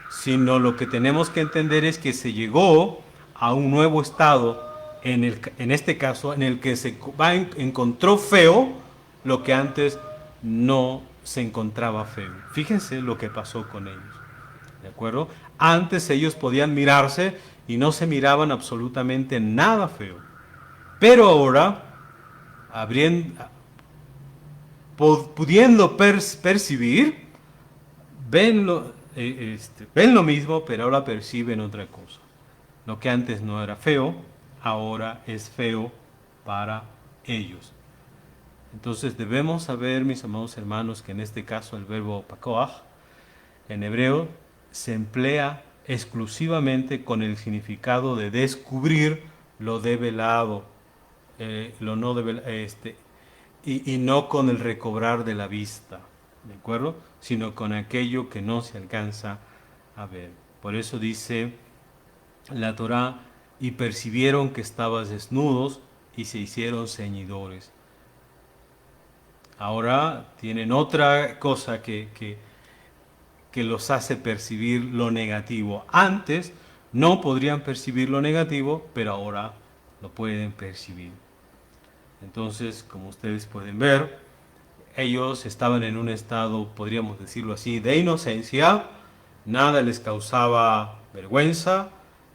sino lo que tenemos que entender es que se llegó a un nuevo estado, en este caso, en el que se encontró feo lo que antes no se encontraba feo. Fíjense lo que pasó con ellos, ¿de acuerdo? Antes ellos podían mirarse y no se miraban absolutamente nada feo, pero ahora, pudiendo percibir, ven lo mismo, pero ahora perciben otra cosa. Lo que antes no era feo, ahora es feo para ellos. Entonces debemos saber, mis amados hermanos, que en este caso el verbo pakoach en hebreo se emplea exclusivamente con el significado de descubrir lo develado, lo no y no con el recobrar de la vista, ¿de acuerdo? Sino con aquello que no se alcanza a ver. Por eso dice la Torá, y percibieron que estabas desnudos y se hicieron ceñidores. Ahora tienen otra cosa que los hace percibir lo negativo. Antes no podrían percibir lo negativo, pero ahora lo pueden percibir. Entonces, como ustedes pueden ver, ellos estaban en un estado, podríamos decirlo así, de inocencia, nada les causaba vergüenza,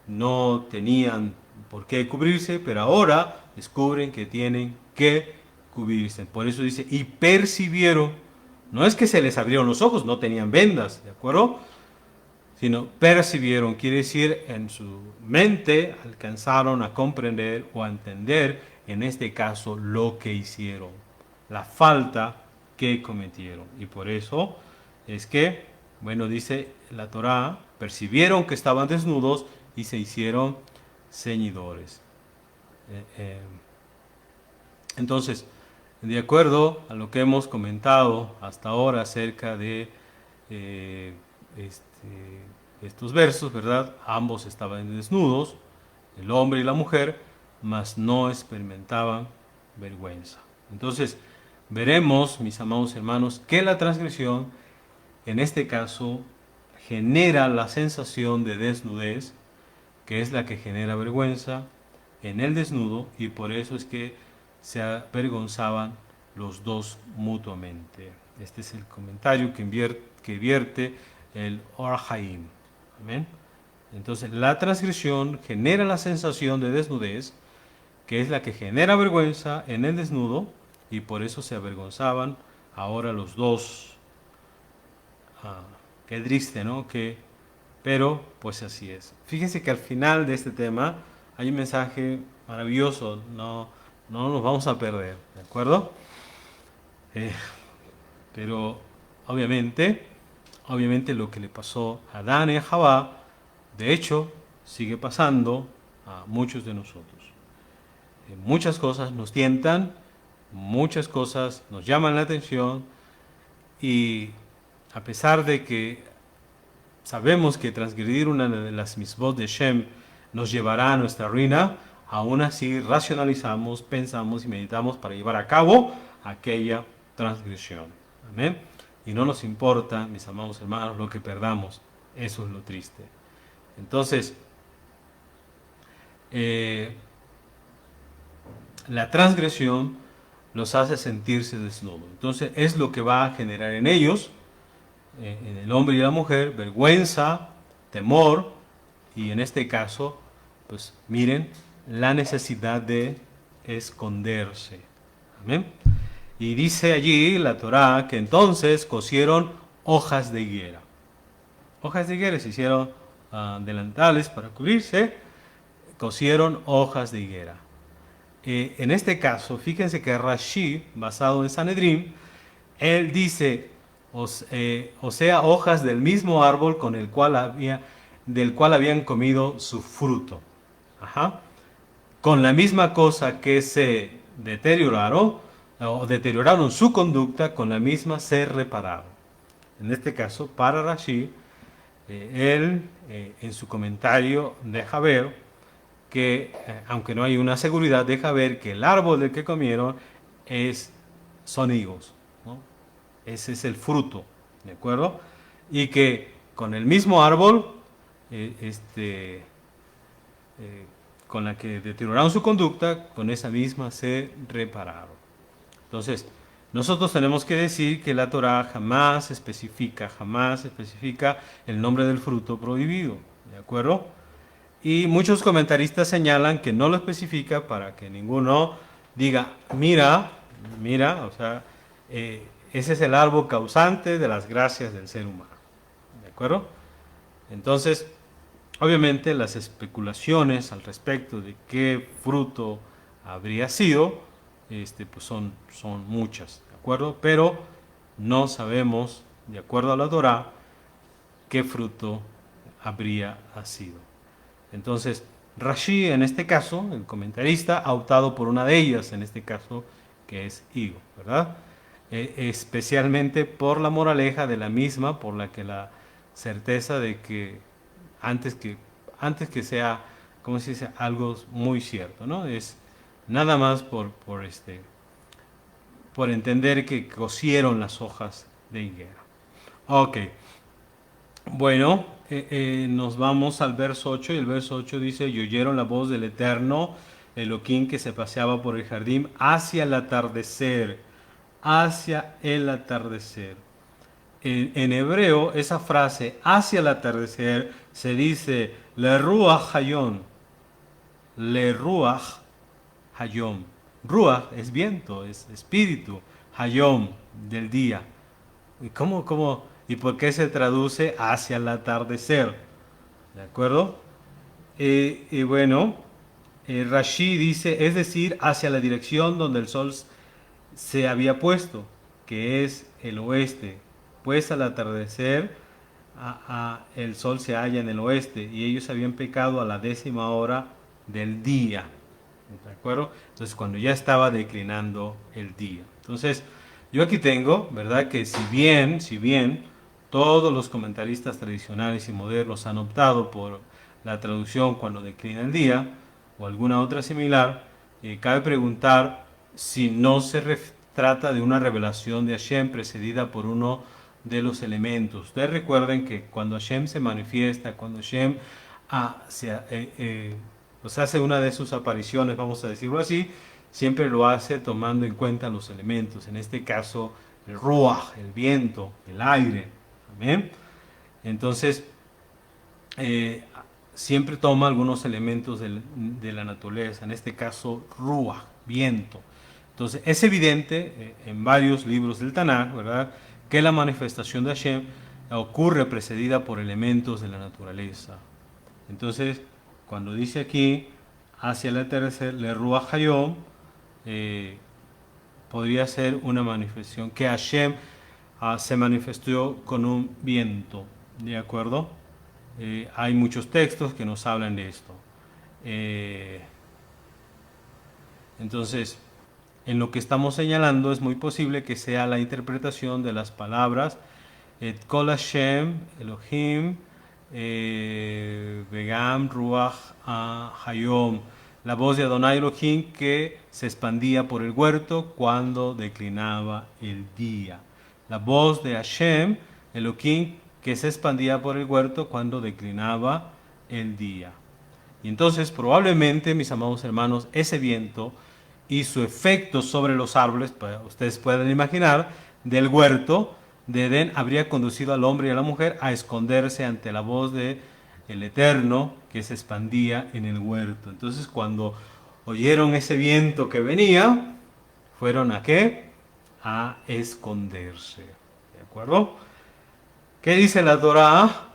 no tenían por qué cubrirse, pero ahora descubren que tienen que cubrirse. Por eso dice, y percibieron, no es que se les abrieron los ojos, no tenían vendas, ¿de acuerdo? Sino percibieron, quiere decir, en su mente alcanzaron a comprender o a entender, en este caso, lo que hicieron, la falta que cometieron. Y por eso es que, bueno, dice la Torá, percibieron que estaban desnudos y se hicieron ceñidores. Entonces, de acuerdo a lo que hemos comentado hasta ahora acerca de estos versos, ¿verdad? Ambos estaban desnudos, el hombre y la mujer, mas no experimentaban vergüenza. Entonces, veremos, mis amados hermanos, que la transgresión, en este caso, genera la sensación de desnudez, que es la que genera vergüenza en el desnudo, y por eso es que se avergonzaban los dos mutuamente. Este es el comentario que vierte el Or HaHaim. Amén. Entonces, la transgresión genera la sensación de desnudez, que es la que genera vergüenza en el desnudo, y por eso se avergonzaban ahora los dos. Qué triste, ¿no? Pero, pues así es. Fíjense que al final de este tema hay un mensaje maravilloso, no nos vamos a perder, ¿de acuerdo? Pero obviamente lo que le pasó a Adán y a Jabá, de hecho, sigue pasando a muchos de nosotros. Muchas cosas nos tientan, muchas cosas nos llaman la atención, y a pesar de que sabemos que transgredir una de las misbot de Shem nos llevará a nuestra ruina, aún así racionalizamos, pensamos y meditamos para llevar a cabo aquella transgresión. Amén. Y no nos importa, mis amados hermanos, lo que perdamos. Eso es lo triste. Entonces, la transgresión los hace sentirse desnudos. Entonces, es lo que va a generar en ellos, en el hombre y la mujer, vergüenza, temor, y en este caso, pues miren, la necesidad de esconderse. Amén. Y dice allí la Torá que entonces cosieron hojas de higuera. Hojas de higuera, se hicieron delantales para cubrirse, cosieron hojas de higuera. En este caso, fíjense que Rashi, basado en Sanedrín, él dice, o sea, hojas del mismo árbol del cual habían comido su fruto. Ajá. Con la misma cosa que se deterioraron, o deterioraron su conducta, con la misma se repararon. En este caso, para Rashi, él en su comentario deja ver que, aunque no hay una seguridad, deja ver que el árbol del que comieron son higos, ¿no? Ese es el fruto, ¿de acuerdo? Y que con el mismo árbol, con la que deterioraron su conducta, con esa misma se repararon. Entonces, nosotros tenemos que decir que la Torá jamás especifica el nombre del fruto prohibido, ¿de acuerdo? Y muchos comentaristas señalan que no lo especifica para que ninguno diga, mira, o sea, ese es el árbol causante de las gracias del ser humano, ¿de acuerdo? Entonces, obviamente las especulaciones al respecto de qué fruto habría sido, pues son muchas, ¿de acuerdo? Pero no sabemos, de acuerdo a la Torá, qué fruto habría sido. Entonces, Rashi, en este caso, el comentarista, ha optado por una de ellas, en este caso, que es higo, ¿verdad? Especialmente por la moraleja de la misma, por la que la certeza de que antes que, antes que sea, ¿cómo se dice?, algo muy cierto, ¿no? Es nada más por entender que cocieron las hojas de higuera. Ok, bueno, nos vamos al verso 8 y el verso 8 dice, y oyeron la voz del Eterno, Elohim, que se paseaba por el jardín hacia el atardecer, hacia el atardecer. En hebreo, esa frase, hacia el atardecer, se dice, le ruach hayom, le ruach hayom. Ruach es viento, es espíritu, hayom, del día. ¿Y cómo? ¿Y por qué se traduce hacia el atardecer? ¿De acuerdo? Y bueno, Rashi dice, es decir, hacia la dirección donde el sol se había puesto, que es el oeste. Pues al atardecer el sol se halla en el oeste y ellos habían pecado a la 10ª del día. ¿De acuerdo? Entonces cuando ya estaba declinando el día. Entonces, yo aquí tengo, ¿verdad? Que si bien todos los comentaristas tradicionales y modernos han optado por la traducción cuando declina el día o alguna otra similar, cabe preguntar si no se trata de una revelación de Hashem precedida por uno de los elementos. Ustedes recuerden que cuando Hashem se manifiesta, cuando Hashem pues hace una de sus apariciones, vamos a decirlo así, siempre lo hace tomando en cuenta los elementos, en este caso el ruach, el viento, el aire. ¿Amén? Entonces, siempre toma algunos elementos de la naturaleza, en este caso ruach, viento. Entonces, es evidente en varios libros del Tanaj, ¿verdad?, que la manifestación de Hashem ocurre precedida por elementos de la naturaleza. Entonces, cuando dice aquí, hacia el atardecer, le ruach hayom, podría ser una manifestación que Hashem se manifestó con un viento, ¿de acuerdo? Hay muchos textos que nos hablan de esto. Entonces, en lo que estamos señalando es muy posible que sea la interpretación de las palabras Et Kol Hashem, Elohim, Vegam Ruach Hayom, la voz de Adonai Elohim que se expandía por el huerto cuando declinaba el día. La voz de Hashem, Elohim, que se expandía por el huerto cuando declinaba el día. Y entonces, probablemente, mis amados hermanos, ese viento y su efecto sobre los árboles, pues, ustedes pueden imaginar, del huerto de Edén habría conducido al hombre y a la mujer a esconderse ante la voz de el Eterno que se expandía en el huerto. Entonces, cuando oyeron ese viento que venía, fueron ¿a qué? A esconderse. ¿De acuerdo? ¿Qué dice la Torá?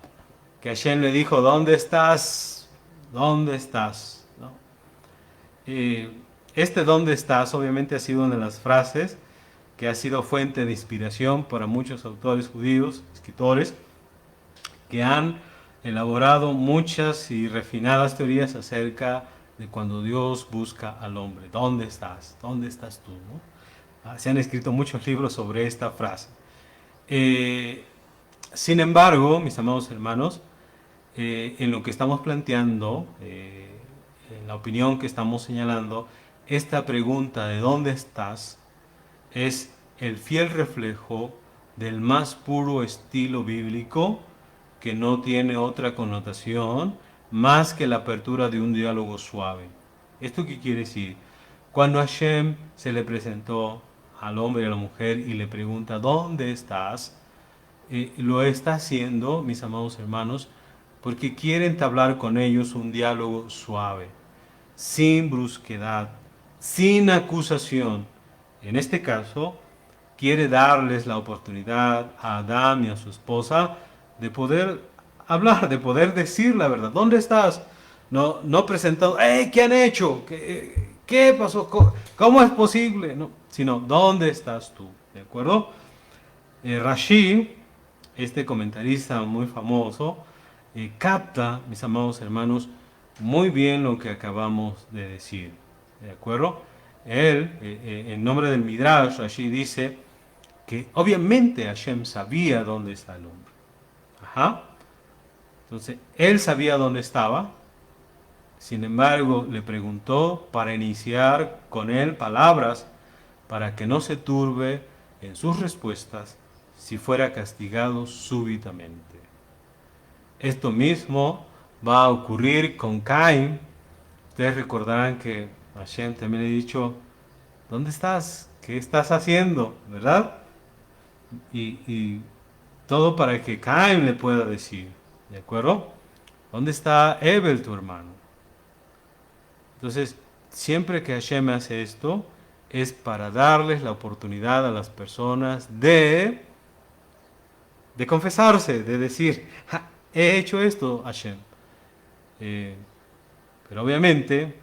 Que Hashem le dijo, ¿dónde estás? ¿Dónde estás? ¿No? ¿Dónde estás? Obviamente ha sido una de las frases que ha sido fuente de inspiración para muchos autores judíos, escritores, que han elaborado muchas y refinadas teorías acerca de cuando Dios busca al hombre. ¿Dónde estás? ¿Dónde estás tú? ¿No? Se han escrito muchos libros sobre esta frase. Sin embargo, mis amados hermanos, en lo que estamos planteando, en la opinión que estamos señalando, esta pregunta de ¿dónde estás? Es el fiel reflejo del más puro estilo bíblico que no tiene otra connotación más que la apertura de un diálogo suave. ¿Esto qué quiere decir? Cuando Hashem se le presentó al hombre y a la mujer y le pregunta ¿dónde estás? Lo está haciendo, mis amados hermanos, porque quiere entablar con ellos un diálogo suave, sin brusquedad, sin acusación. En este caso, quiere darles la oportunidad a Adán y a su esposa de poder hablar, de poder decir la verdad. ¿Dónde estás? No presentado, ¡hey! ¿Qué han hecho? ¿Qué pasó? ¿cómo es posible? No, sino, ¿dónde estás tú? ¿De acuerdo? Rashi, este comentarista muy famoso, capta, mis amados hermanos, muy bien lo que acabamos de decir. ¿De acuerdo? Él, en nombre del Midrash, Rashi dice que obviamente Hashem sabía dónde está el hombre. Ajá. Entonces, él sabía dónde estaba. Sin embargo, le preguntó para iniciar con él palabras para que no se turbe en sus respuestas si fuera castigado súbitamente. Esto mismo va a ocurrir con Caín. Ustedes recordarán que Hashem también le ha dicho, ¿dónde estás? ¿Qué estás haciendo? ¿Verdad? Y todo para que Caín le pueda decir, ¿de acuerdo? ¿Dónde está Abel, tu hermano? Entonces, siempre que Hashem hace esto, es para darles la oportunidad a las personas de confesarse, de decir, he hecho esto, Hashem. Eh, pero obviamente,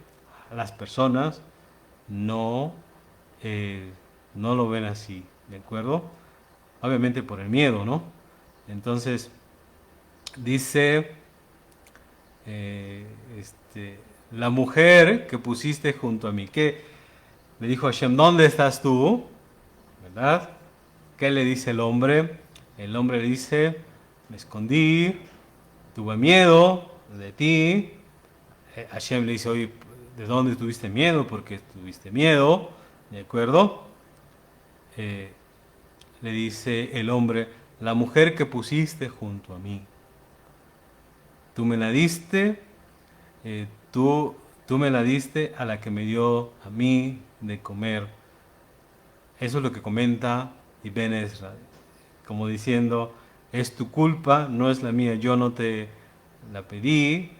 las personas no, eh, no lo ven así, ¿de acuerdo? Obviamente por el miedo, ¿no? Entonces, dice, eh, este, la mujer que pusiste junto a mí, que le dijo a Hashem, ¿dónde estás tú? ¿Verdad? ¿Qué le dice el hombre? El hombre le dice, me escondí, tuve miedo de ti. Hashem le dice, oye, ¿de dónde tuviste miedo? Porque tuviste miedo, ¿de acuerdo? Eh, le dice el hombre, la mujer que pusiste junto a mí. Tú me la diste, eh, tú, tú me la diste a la que me dio a mí de comer. Eso es lo que comenta Ibn Ezra, como diciendo, es tu culpa, no es la mía, yo no te la pedí,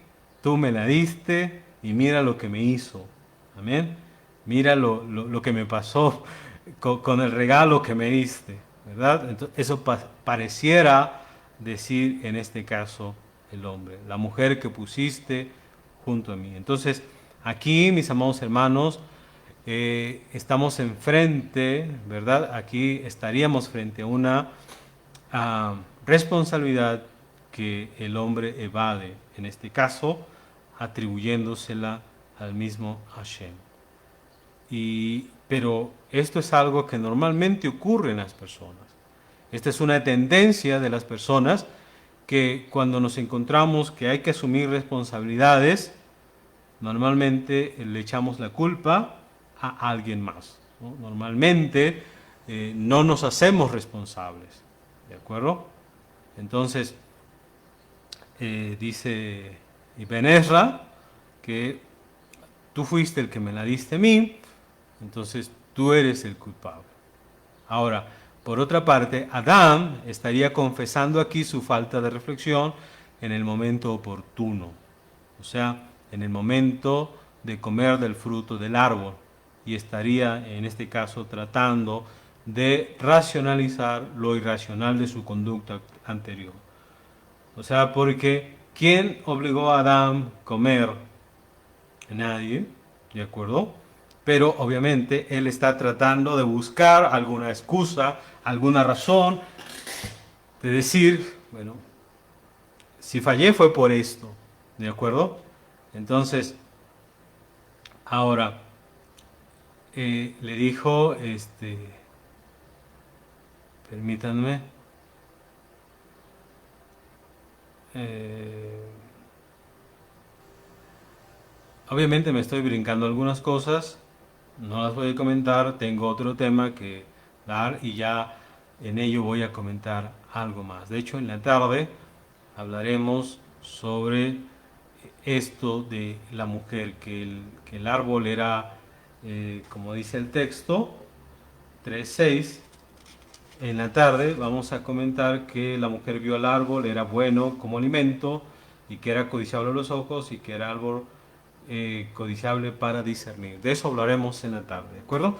tú me la diste y mira lo que me hizo. Amén. Mira lo que me pasó con el regalo que me diste, ¿verdad? Entonces, eso pareciera decir en este caso el hombre, la mujer que pusiste junto a mí. Entonces, aquí, mis amados hermanos, estamos enfrente, ¿verdad? Aquí estaríamos frente a una responsabilidad que el hombre evade, en este caso, atribuyéndosela al mismo Hashem. Pero esto es algo que normalmente ocurre en las personas. Esta es una tendencia de las personas que cuando nos encontramos que hay que asumir responsabilidades, normalmente le echamos la culpa a alguien más, ¿no? Normalmente no nos hacemos responsables, ¿de acuerdo? Entonces, dice Ibn Ezra que tú fuiste el que me la diste a mí, entonces tú eres el culpable. Ahora, por otra parte, Adán estaría confesando aquí su falta de reflexión en el momento oportuno, o sea, en el momento de comer del fruto del árbol, y estaría en este caso tratando de racionalizar lo irracional de su conducta anterior. O sea, porque ¿quién obligó a Adán a comer? Nadie, ¿de acuerdo? Pero obviamente él está tratando de buscar alguna excusa, alguna razón, de decir, bueno, si fallé fue por esto, ¿de acuerdo? Entonces, ahora, le dijo, permítanme, eh, obviamente me estoy brincando algunas cosas, no las voy a comentar, tengo otro tema que dar y ya en ello voy a comentar algo más. De hecho, en la tarde hablaremos sobre esto de la mujer, que el árbol era, como dice el texto, 3:6. En la tarde vamos a comentar que la mujer vio el árbol, era bueno como alimento y que era codiciable a los ojos y que era árbol codiciable para discernir. De eso hablaremos en la tarde, ¿de acuerdo?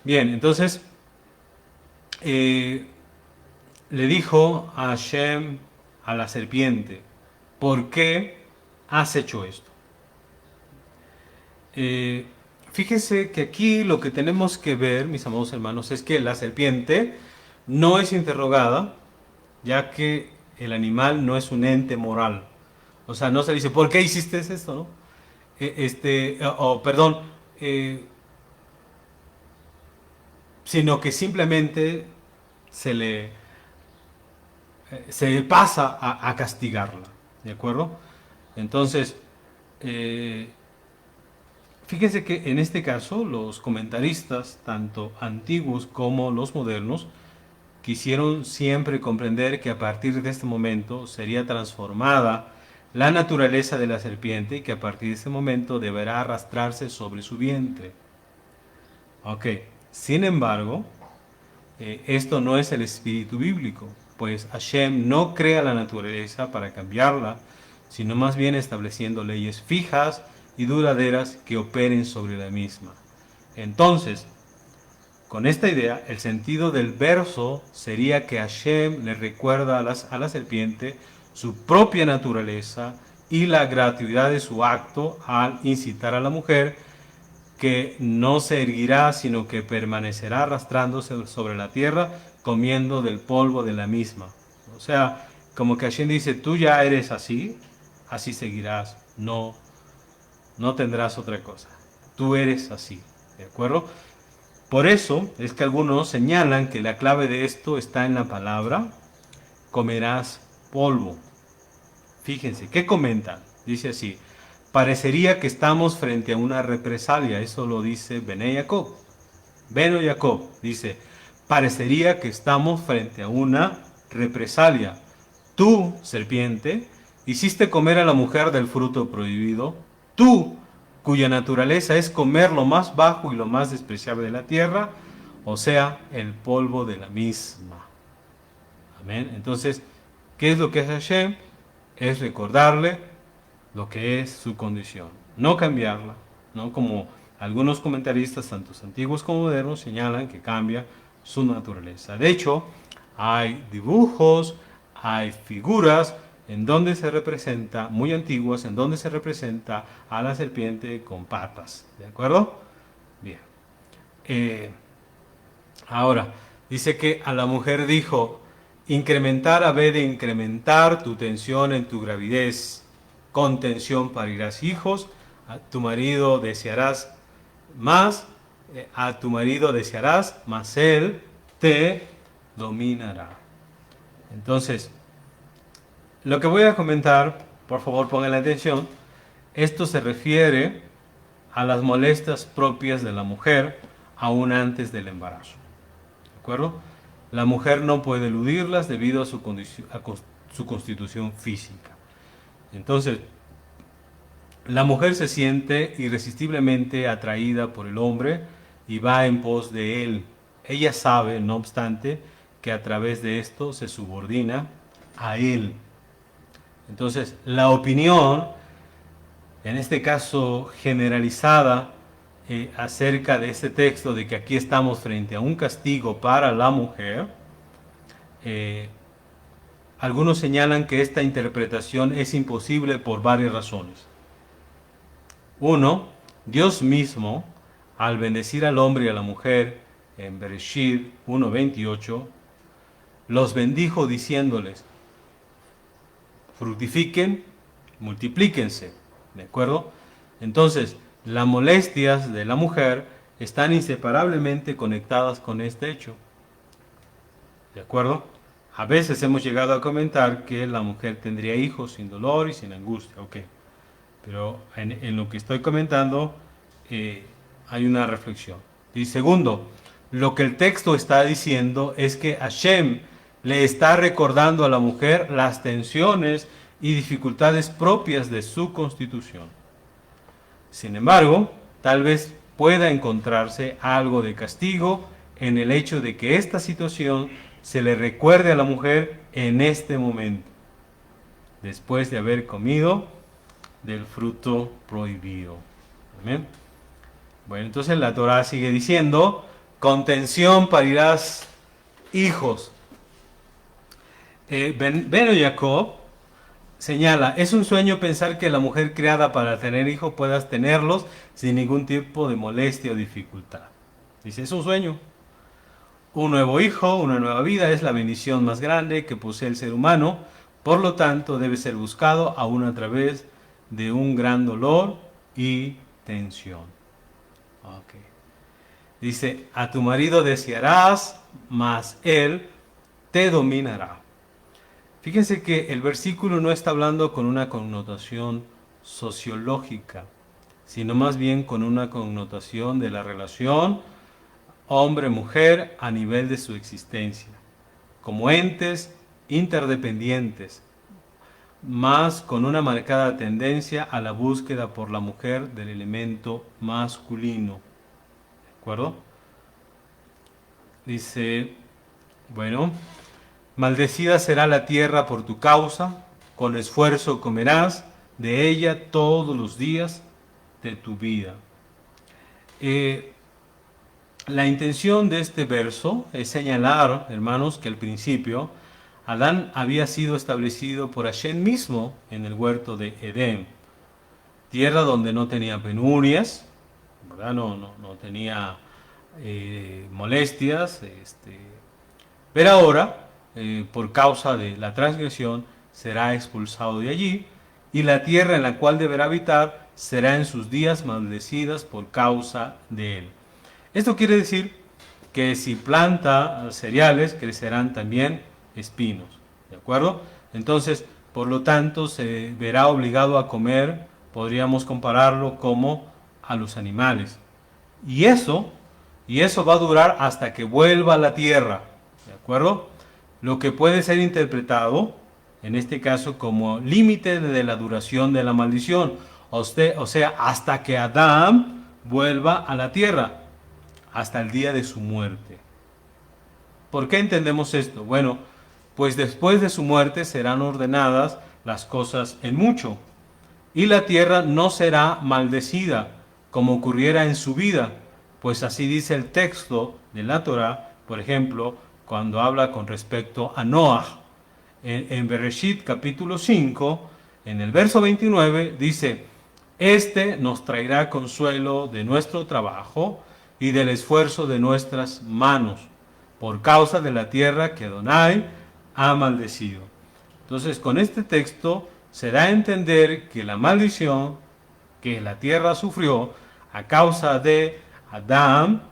Bien, entonces le dijo a Hashem, a la serpiente, ¿por qué has hecho esto? fíjese que aquí lo que tenemos que ver, mis amados hermanos, es que la serpiente no es interrogada, ya que el animal no es un ente moral. O sea, no se le dice, ¿por qué hiciste esto? ¿No? Perdón, eh, sino que simplemente se le, se le pasa a castigarla. ¿De acuerdo? Entonces, eh, fíjense que en este caso los comentaristas, tanto antiguos como los modernos, quisieron siempre comprender que a partir de este momento sería transformada la naturaleza de la serpiente y que a partir de este momento deberá arrastrarse sobre su vientre. Ok, sin embargo, esto no es el espíritu bíblico, pues Hashem no crea la naturaleza para cambiarla, sino más bien estableciendo leyes fijas y duraderas que operen sobre la misma. Entonces, con esta idea, el sentido del verso sería que Hashem le recuerda a la serpiente su propia naturaleza y la gratuidad de su acto al incitar a la mujer que no se erguirá, sino que permanecerá arrastrándose sobre la tierra, comiendo del polvo de la misma. O sea, como que Hashem dice, tú ya eres así, así seguirás, no tendrás otra cosa. Tú eres así, ¿de acuerdo? Por eso es que algunos señalan que la clave de esto está en la palabra comerás polvo. Fíjense, ¿qué comentan? Dice así, parecería que estamos frente a una represalia, eso lo dice Bene Jacob. Beno Jacob dice, parecería que estamos frente a una represalia. Tú, serpiente, hiciste comer a la mujer del fruto prohibido. Tú, cuya naturaleza es comer lo más bajo y lo más despreciable de la tierra, o sea, el polvo de la misma. Amén. Entonces, ¿qué es lo que hace Hashem? Es recordarle lo que es su condición, no cambiarla, ¿no? Como algunos comentaristas, tanto antiguos como modernos, señalan que cambia su naturaleza. De hecho, hay dibujos, hay figuras en donde se representa, muy antiguas, en donde se representa a la serpiente con patas. ¿De acuerdo? Bien. Ahora, dice que a la mujer dijo, incrementar a vez de incrementar tu tensión en tu gravidez, con tensión parirás hijos, a tu marido desearás más, a tu marido desearás, mas él te dominará. Entonces, lo que voy a comentar, por favor pongan la atención, esto se refiere a las molestias propias de la mujer aún antes del embarazo. ¿De acuerdo? La mujer no puede eludirlas debido a su constitución física. Entonces, la mujer se siente irresistiblemente atraída por el hombre y va en pos de él. Ella sabe, no obstante, que a través de esto se subordina a él. Entonces, la opinión, en este caso generalizada, acerca de este texto, de que aquí estamos frente a un castigo para la mujer, algunos señalan que esta interpretación es imposible por varias razones. Uno, Dios mismo, al bendecir al hombre y a la mujer, en Bereshit 1:28, los bendijo diciéndoles, fructifiquen, multiplíquense, ¿de acuerdo? Entonces, las molestias de la mujer están inseparablemente conectadas con este hecho, ¿de acuerdo? A veces hemos llegado a comentar que la mujer tendría hijos sin dolor y sin angustia, ok. Pero en lo que estoy comentando hay una reflexión. Y segundo, lo que el texto está diciendo es que Hashem le está recordando a la mujer las tensiones y dificultades propias de su constitución. Sin embargo, tal vez pueda encontrarse algo de castigo en el hecho de que esta situación se le recuerde a la mujer en este momento, después de haber comido del fruto prohibido. Amén. Bueno, entonces la Torah sigue diciendo, con tensión parirás hijos. Beno Jacob señala, es un sueño pensar que la mujer creada para tener hijos puedas tenerlos sin ningún tipo de molestia o dificultad. Dice, es un sueño. Un nuevo hijo, una nueva vida es la bendición más grande que posee el ser humano, por lo tanto debe ser buscado aún a través de un gran dolor y tensión. Okay. Dice, a tu marido desearás, mas él te dominará. Fíjense que el versículo no está hablando con una connotación sociológica, sino más bien con una connotación de la relación hombre-mujer a nivel de su existencia, como entes interdependientes, más con una marcada tendencia a la búsqueda por la mujer del elemento masculino. ¿De acuerdo? Dice, bueno, maldecida será la tierra por tu causa, con esfuerzo comerás de ella todos los días de tu vida. La intención de este verso es señalar, hermanos, que al principio Adán había sido establecido por Hashem mismo en el huerto de Edén, tierra donde no tenía penurias, ¿verdad? No tenía molestias, pero ahora, por causa de la transgresión, será expulsado de allí, y la tierra en la cual deberá habitar será en sus días maldecida por causa de él. Esto quiere decir que si planta cereales, crecerán también espinos, ¿de acuerdo? Entonces, por lo tanto, se verá obligado a comer, podríamos compararlo como a los animales. Y eso va a durar hasta que vuelva a la tierra, ¿de acuerdo? Lo que puede ser interpretado, en este caso, como límite de la duración de la maldición, o sea, hasta que Adán vuelva a la tierra, hasta el día de su muerte. ¿Por qué entendemos esto? Bueno, pues después de su muerte serán ordenadas las cosas en mucho, y la tierra no será maldecida, como ocurriera en su vida, pues así dice el texto de la Torá, por ejemplo, cuando habla con respecto a Noah. En Bereshit capítulo 5, en el verso 29, dice, este nos traerá consuelo de nuestro trabajo y del esfuerzo de nuestras manos, por causa de la tierra que Adonai ha maldecido. Entonces, con este texto se da a entender que la maldición que la tierra sufrió a causa de Adán,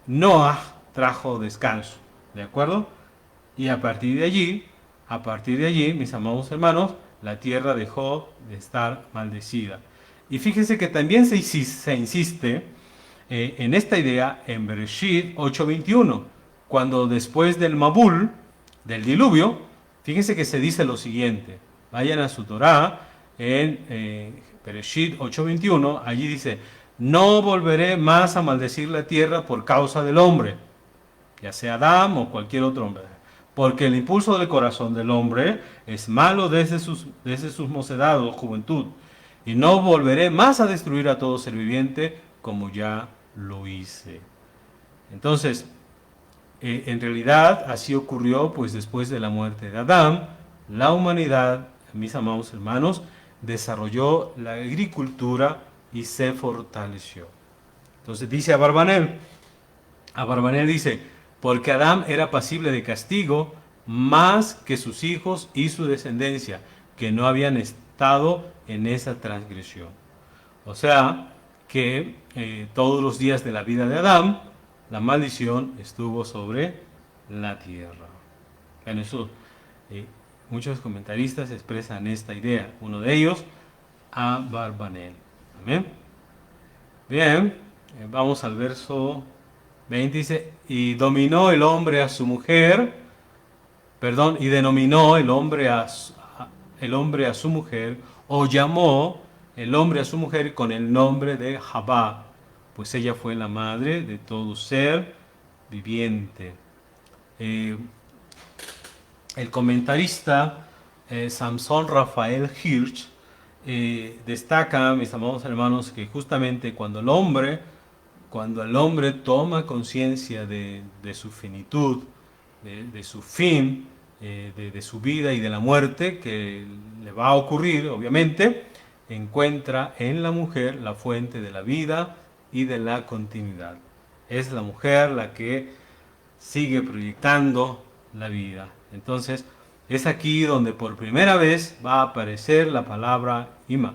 Noah trajo descanso, ¿de acuerdo? Y a partir de allí, mis amados hermanos, la tierra dejó de estar maldecida. Y fíjense que también se insiste en esta idea en Bereshit 8:21, cuando después del Mabul, del diluvio, fíjense que se dice lo siguiente, vayan a su Torá, en Bereshit 8:21, allí dice, no volveré más a maldecir la tierra por causa del hombre, ya sea Adán o cualquier otro hombre, porque el impulso del corazón del hombre es malo desde sus mocedad o juventud, y no volveré más a destruir a todo ser viviente como ya lo hice. Entonces, en realidad así ocurrió, pues después de la muerte de Adán, la humanidad, mis amados hermanos, desarrolló la agricultura y se fortaleció. Entonces dice Abarbanel dice, porque Adán era pasible de castigo más que sus hijos y su descendencia, que no habían estado en esa transgresión. O sea, que todos los días de la vida de Adán, la maldición estuvo sobre la tierra. En eso, muchos comentaristas expresan esta idea. Uno de ellos, Abarbanel. Amén. Bien, vamos al verso 20. Dice, y dominó el hombre a su mujer, y denominó el hombre a su mujer, o llamó el hombre a su mujer con el nombre de Jabá, pues ella fue la madre de todo ser viviente. El comentarista Samson Rafael Hirsch destaca, mis amados hermanos, que justamente cuando el hombre toma conciencia de su finitud, de su fin, de su vida y de la muerte que le va a ocurrir, obviamente, encuentra en la mujer la fuente de la vida y de la continuidad. Es la mujer la que sigue proyectando la vida. Entonces, es aquí donde por primera vez va a aparecer la palabra Ima,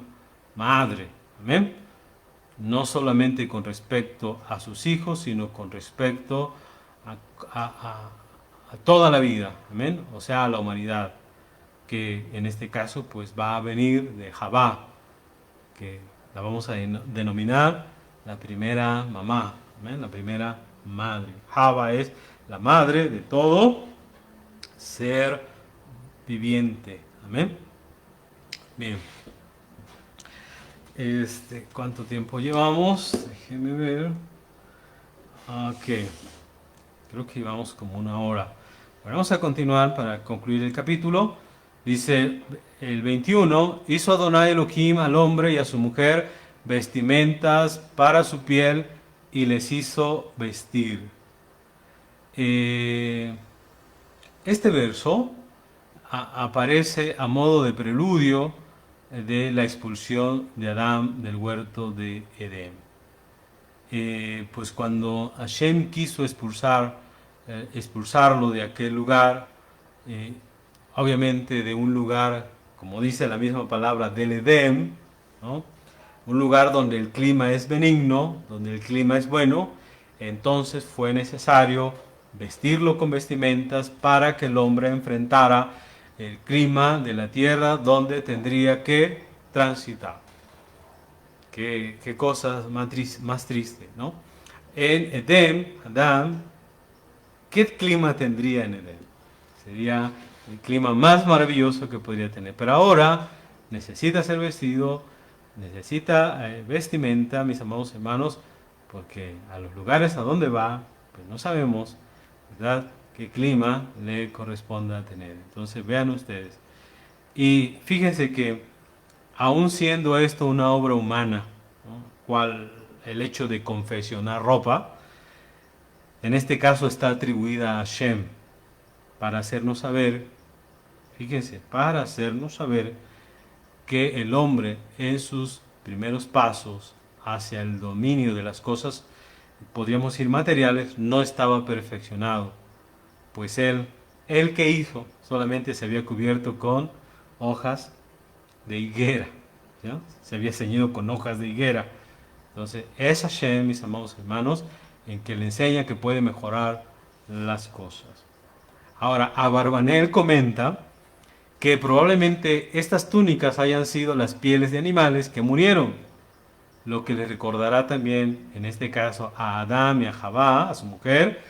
madre. Amén. No solamente con respecto a sus hijos, sino con respecto a, a- a- a toda la vida. Amén. O sea, a la humanidad, que en este caso pues va a venir de Jabá, que la vamos a denominar la primera mamá. Amén. La primera madre. Jabá es la madre de todo ser viviente. Amén. Bien. ¿Cuánto tiempo llevamos? Déjenme ver. Ok. Creo que llevamos como una hora. Bueno, vamos a continuar para concluir el capítulo. Dice el 21, hizo Adonai Elohim al hombre y a su mujer vestimentas para su piel y les hizo vestir. Eh, este verso aparece a modo de preludio de la expulsión de Adán del huerto de Edén. Pues cuando Hashem quiso expulsarlo de aquel lugar, eh, obviamente de un lugar, como dice la misma palabra, del Edén, ¿no? Un lugar donde el clima es benigno, donde el clima es bueno, entonces fue necesario vestirlo con vestimentas para que el hombre enfrentara el clima de la tierra donde tendría que transitar. Qué cosa más triste, ¿no? En Edén, Adán, ¿qué clima tendría en Edén? Sería el clima más maravilloso que podría tener. Pero ahora necesita ser vestido, necesita vestimenta, mis amados hermanos, porque a los lugares a donde va, pues no sabemos, ¿verdad?, qué clima le corresponda tener. Entonces vean ustedes. Y fíjense que aun siendo esto una obra humana, ¿no?, cual el hecho de confeccionar ropa, en este caso está atribuida a Shem, para hacernos saber, fíjense, para hacernos saber que el hombre en sus primeros pasos hacia el dominio de las cosas, podríamos decir materiales, no estaba perfeccionado, pues él que hizo, solamente se había cubierto con hojas de higuera, ¿ya? Se había ceñido con hojas de higuera. Entonces, es Hashem, mis amados hermanos, en que le enseña que puede mejorar las cosas. Ahora, Abarbanel comenta que probablemente estas túnicas hayan sido las pieles de animales que murieron, lo que le recordará también, en este caso, a Adán y a Jabá, a su mujer,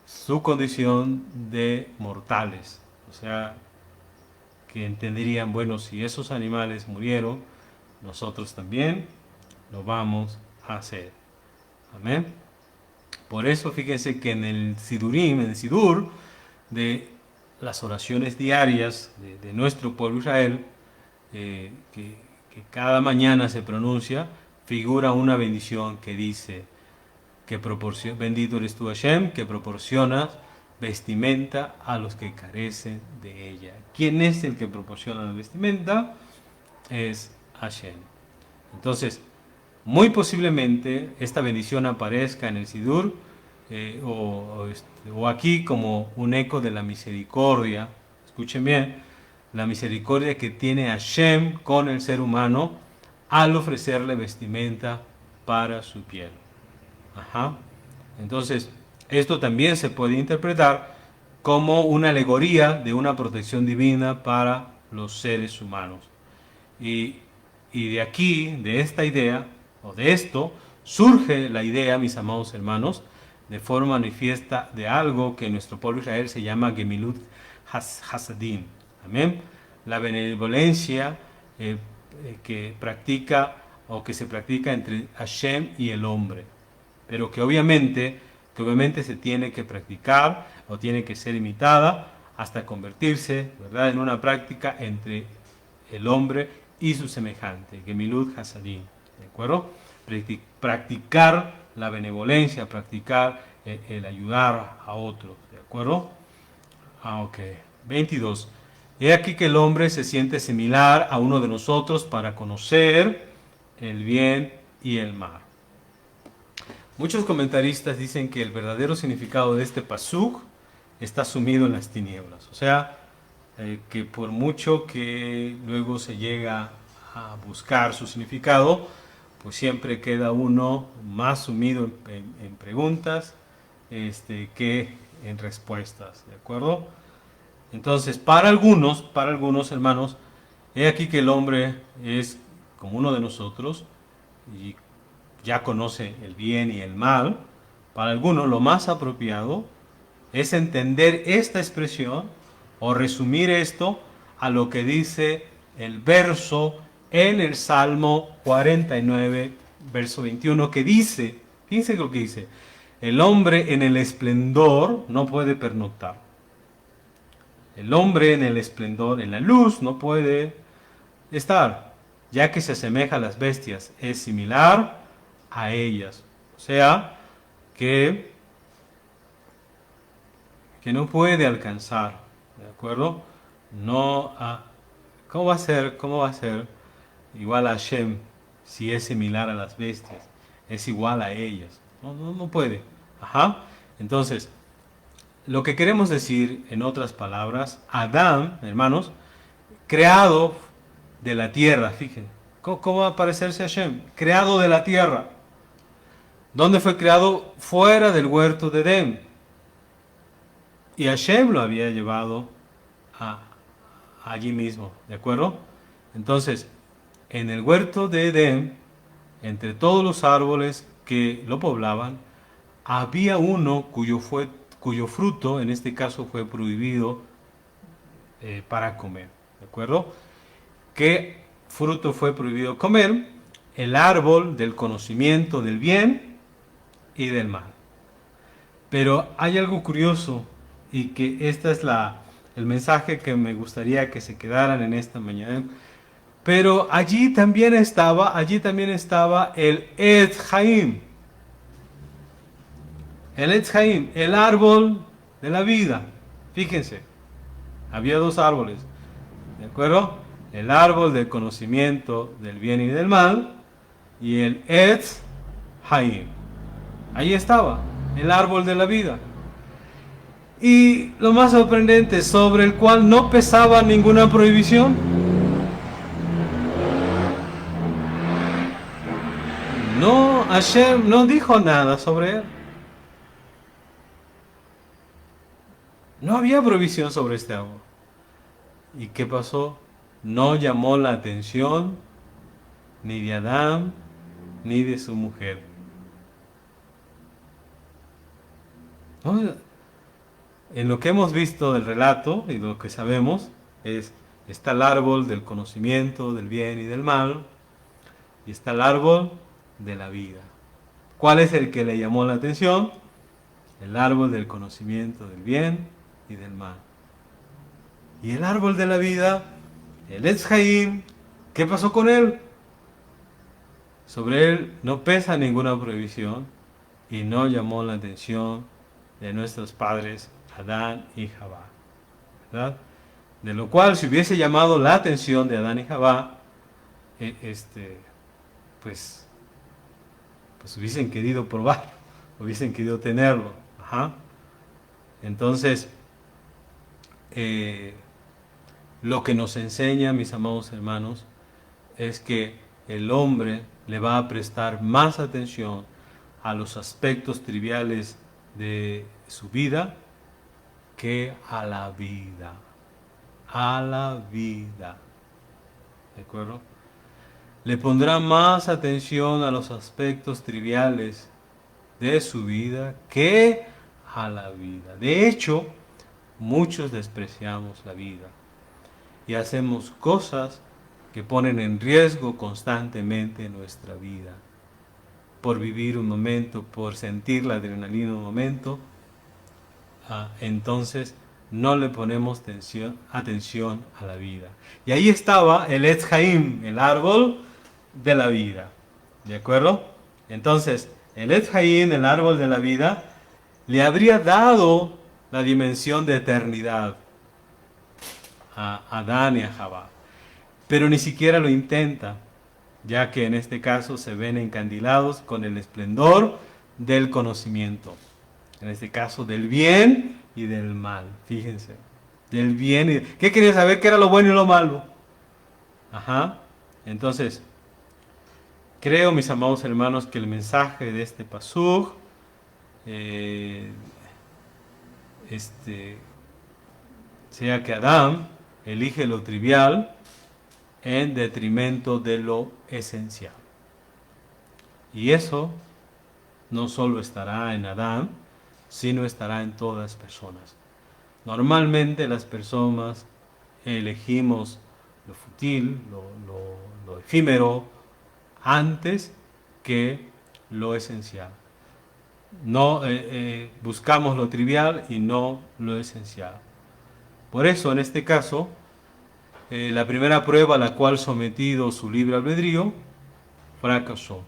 su condición de mortales. O sea, que entenderían, bueno, si esos animales murieron, nosotros también lo vamos a hacer. Amén. Por eso fíjense que en el Sidurim, en el Sidur, de las oraciones diarias de nuestro pueblo Israel, que cada mañana se pronuncia, figura una bendición que dice que bendito eres tú Hashem, que proporcionas vestimenta a los que carecen de ella. ¿Quién es el que proporciona la vestimenta? Es Hashem. Entonces, muy posiblemente esta bendición aparezca en el Sidur o aquí como un eco de la misericordia. Escuchen bien, la misericordia que tiene Hashem con el ser humano al ofrecerle vestimenta para su piel. Ajá. Entonces, esto también se puede interpretar como una alegoría de una protección divina para los seres humanos. Y, y de aquí, de esta idea, o de esto, surge la idea, mis amados hermanos, de forma manifiesta de algo que en nuestro pueblo Israel se llama Gemilut Hasadim. Amén. La benevolencia que practica o que se practica entre Hashem y el hombre, pero que obviamente se tiene que practicar o tiene que ser imitada hasta convertirse, ¿verdad?, en una práctica entre el hombre y su semejante, Gemilut Hasadim, ¿de acuerdo? Practicar la benevolencia, practicar el ayudar a otros, ¿de acuerdo? Ok. 22. He aquí que el hombre se siente similar a uno de nosotros para conocer el bien y el mal. Muchos comentaristas dicen que el verdadero significado de este pasuk está sumido en las tinieblas. O sea, que por mucho que luego se llega a buscar su significado, pues siempre queda uno más sumido en preguntas que en respuestas, ¿de acuerdo? Entonces, para algunos hermanos, he aquí que el hombre es como uno de nosotros y ya conoce el bien y el mal. Para algunos lo más apropiado es entender esta expresión o resumir esto a lo que dice el verso en el Salmo 49, verso 21, que dice, fíjense lo que dice, el hombre en el esplendor no puede pernoctar. El hombre en el esplendor, en la luz, no puede estar, ya que se asemeja a las bestias, es similar a ellas. O sea, que no puede alcanzar, ¿de acuerdo? No, ¿cómo va a ser? ¿Cómo va a ser igual a Hashem si es similar a las bestias? Es igual a ellas. No puede. Ajá. Entonces, lo que queremos decir, en otras palabras, Adán, hermanos, creado de la tierra, fíjense. ¿Cómo va a parecerse a Hashem? Creado de la tierra. ¿Dónde fue creado? Fuera del huerto de Edén. Y Hashem lo había llevado allí mismo, ¿de acuerdo? Entonces, en el huerto de Edén, entre todos los árboles que lo poblaban, había uno cuyo fruto, en este caso, fue prohibido para comer, ¿de acuerdo? ¿Qué fruto fue prohibido comer? El árbol del conocimiento del bien y del mal. Pero hay algo curioso y que este es el mensaje que me gustaría que se quedaran en esta mañana. Pero allí también estaba el Etz Haim. El Etz Haim, el árbol de la vida. Fíjense, había dos árboles, ¿de acuerdo? El árbol del conocimiento del bien y del mal y el Etz Haim. Ahí estaba, el árbol de la vida. Y lo más sorprendente, sobre el cual no pesaba ninguna prohibición. No, Hashem no dijo nada sobre él. No había prohibición sobre este árbol. ¿Y qué pasó? No llamó la atención ni de Adán ni de su mujer. ¿No? En lo que hemos visto del relato y lo que sabemos está el árbol del conocimiento del bien y del mal y está el árbol de la vida. ¿Cuál es el que le llamó la atención? El árbol del conocimiento del bien y del mal. Y el árbol de la vida, el Etz Haim, ¿qué pasó con él? Sobre él no pesa ninguna prohibición y no llamó la atención de nuestros padres Adán y Jabá, ¿verdad? De lo cual, si hubiese llamado la atención de Adán y Jabá, pues hubiesen querido probar, hubiesen querido tenerlo. Ajá. Entonces, lo que nos enseña, mis amados hermanos, es que el hombre le va a prestar más atención a los aspectos triviales de su vida que a la vida. A la vida. ¿De acuerdo? Le pondrá más atención a los aspectos triviales de su vida que a la vida. De hecho, muchos despreciamos la vida y hacemos cosas que ponen en riesgo constantemente nuestra vida. Por vivir un momento, por sentir la adrenalina un momento, entonces no le ponemos atención a la vida. Y ahí estaba el Etz Haim, el árbol de la vida. ¿De acuerdo? Entonces, el Etz Haim, el árbol de la vida, le habría dado la dimensión de eternidad. a Adán y a Jabá. Pero ni siquiera lo intenta, ya que en este caso se ven encandilados con el esplendor del conocimiento. En este caso del bien y del mal, fíjense. Del bien y... ¿Qué quería saber? ¿Qué era lo bueno y lo malo? Ajá. Entonces, creo, mis amados hermanos, que el mensaje de este pasuk sea que Adán elige lo trivial en detrimento de lo esencial. Y eso no solo estará en Adán, sino estará en todas las personas. Normalmente las personas elegimos lo fútil, lo efímero, antes que lo esencial. No buscamos lo trivial y no lo esencial. Por eso, en este caso, la primera prueba a la cual sometido su libre albedrío fracasó.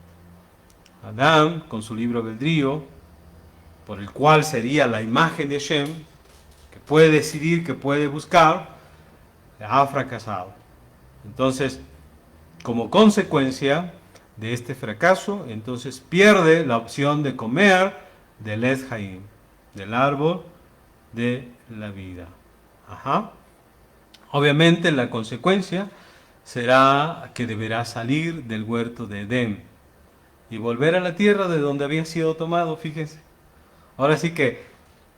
Adán, con su libre albedrío, por el cual sería la imagen de Hashem, que puede decidir, que puede buscar, ha fracasado. Entonces, como consecuencia de este fracaso, entonces pierde la opción de comer del Etz Haim, del árbol de la vida. Ajá. Obviamente la consecuencia será que deberá salir del huerto de Edén y volver a la tierra de donde había sido tomado, fíjense. Ahora sí que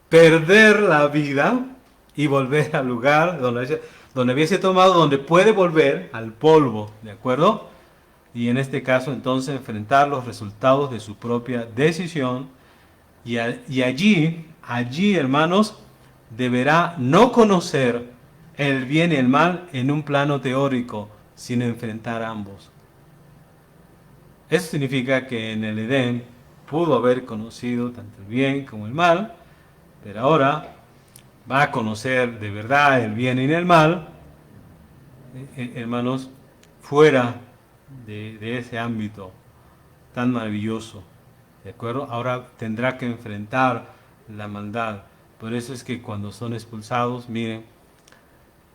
perder la vida y volver al lugar donde había sido tomado, donde puede volver al polvo, ¿de acuerdo? Y en este caso entonces enfrentar los resultados de su propia decisión y allí, hermanos, deberá no conocer el bien y el mal en un plano teórico, sino enfrentar ambos. Eso significa que en el Edén pudo haber conocido tanto el bien como el mal, pero ahora va a conocer de verdad el bien y el mal, hermanos, fuera de ese ámbito tan maravilloso. ¿De acuerdo? Ahora tendrá que enfrentar la maldad. Por eso es que cuando son expulsados, miren,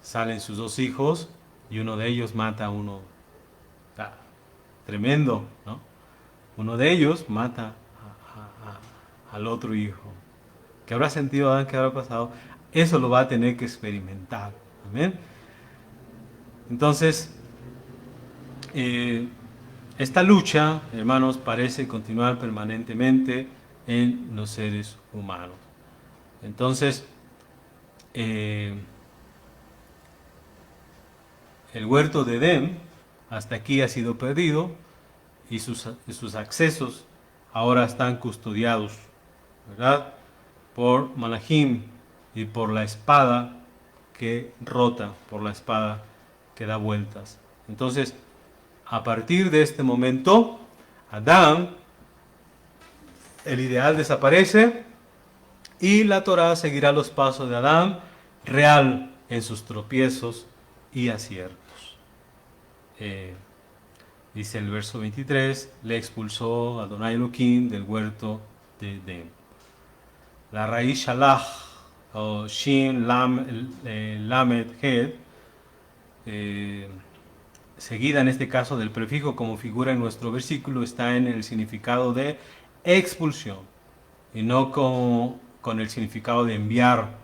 salen sus dos hijos y uno de ellos mata a uno. Ah, tremendo, ¿no? Uno de ellos mata al otro hijo. ¿Qué habrá sentido Adán? ¿Qué habrá pasado? Eso lo va a tener que experimentar. ¿Amén? Entonces, esta lucha, hermanos, parece continuar permanentemente en los seres humanos. Entonces, el huerto de Edén hasta aquí ha sido perdido y sus accesos ahora están custodiados, ¿verdad?, por Malachim y por la espada que rota, por la espada que da vueltas. Entonces, a partir de este momento, Adán, el ideal desaparece y la Torá seguirá los pasos de Adán, real en sus tropiezos y aciertos. Dice el verso 23, le expulsó Adonai Elohim del huerto de Edén. La raíz Shalach, o Shin Lamed Het, seguida en este caso del prefijo como figura en nuestro versículo, está en el significado de expulsión y no con el significado de enviar,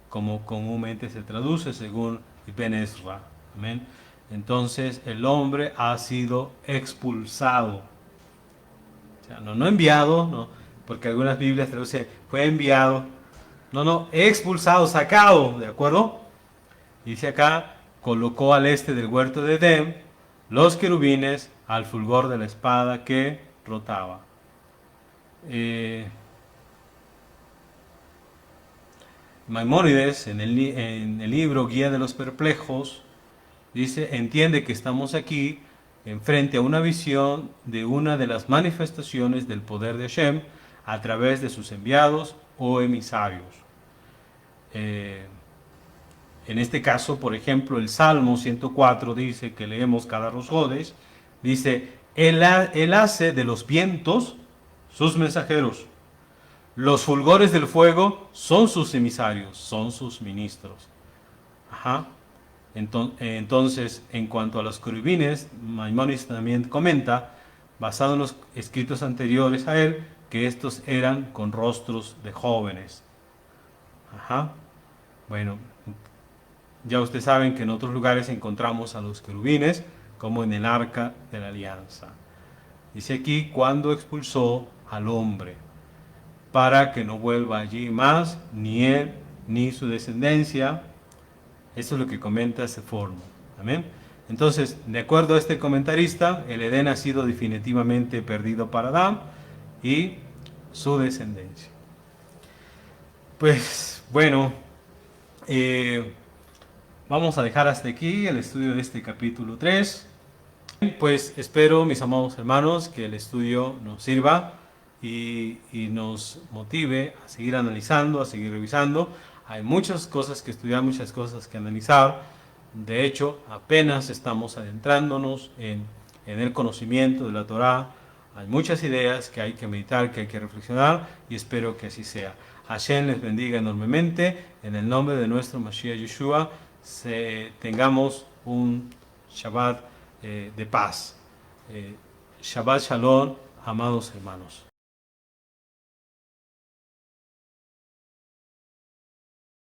como comúnmente se traduce según Ibn Ezra. Amén. Entonces el hombre ha sido expulsado, o sea, no enviado, no, porque algunas Biblias traducen fue enviado, no, expulsado, sacado, ¿de acuerdo? Dice acá, colocó al este del huerto de Edén los querubines al fulgor de la espada que rotaba. Maimónides, en el libro Guía de los Perplejos, dice, entiende que estamos aquí enfrente a una visión de una de las manifestaciones del poder de Hashem a través de sus enviados o emisarios. En este caso, por ejemplo, el Salmo 104 dice, que leemos cada Rosh Hodesh, dice, él hace de los vientos sus mensajeros, los fulgores del fuego son sus emisarios, son sus ministros. Ajá. Entonces, en cuanto a los querubines, Maimónides también comenta, basado en los escritos anteriores a él, que estos eran con rostros de jóvenes. Ajá. Bueno, ya ustedes saben que en otros lugares encontramos a los querubines, como en el Arca de la Alianza. Dice aquí, cuando expulsó al hombre, para que no vuelva allí más, ni él, ni su descendencia. Eso es lo que comenta ese forno. Amén. Entonces, de acuerdo a este comentarista, el Edén ha sido definitivamente perdido para Adán y su descendencia. Pues bueno, vamos a dejar hasta aquí el estudio de este capítulo 3. Pues espero, mis amados hermanos, que el estudio nos sirva y nos motive a seguir analizando, a seguir revisando. Hay muchas cosas que estudiar, muchas cosas que analizar. De hecho, apenas estamos adentrándonos en el conocimiento de la Torá. Hay muchas ideas que hay que meditar, que hay que reflexionar, y espero que así sea. Hashem les bendiga enormemente. En el nombre de nuestro Mashiach Yeshua, tengamos un Shabbat de paz. Shabbat Shalom, amados hermanos.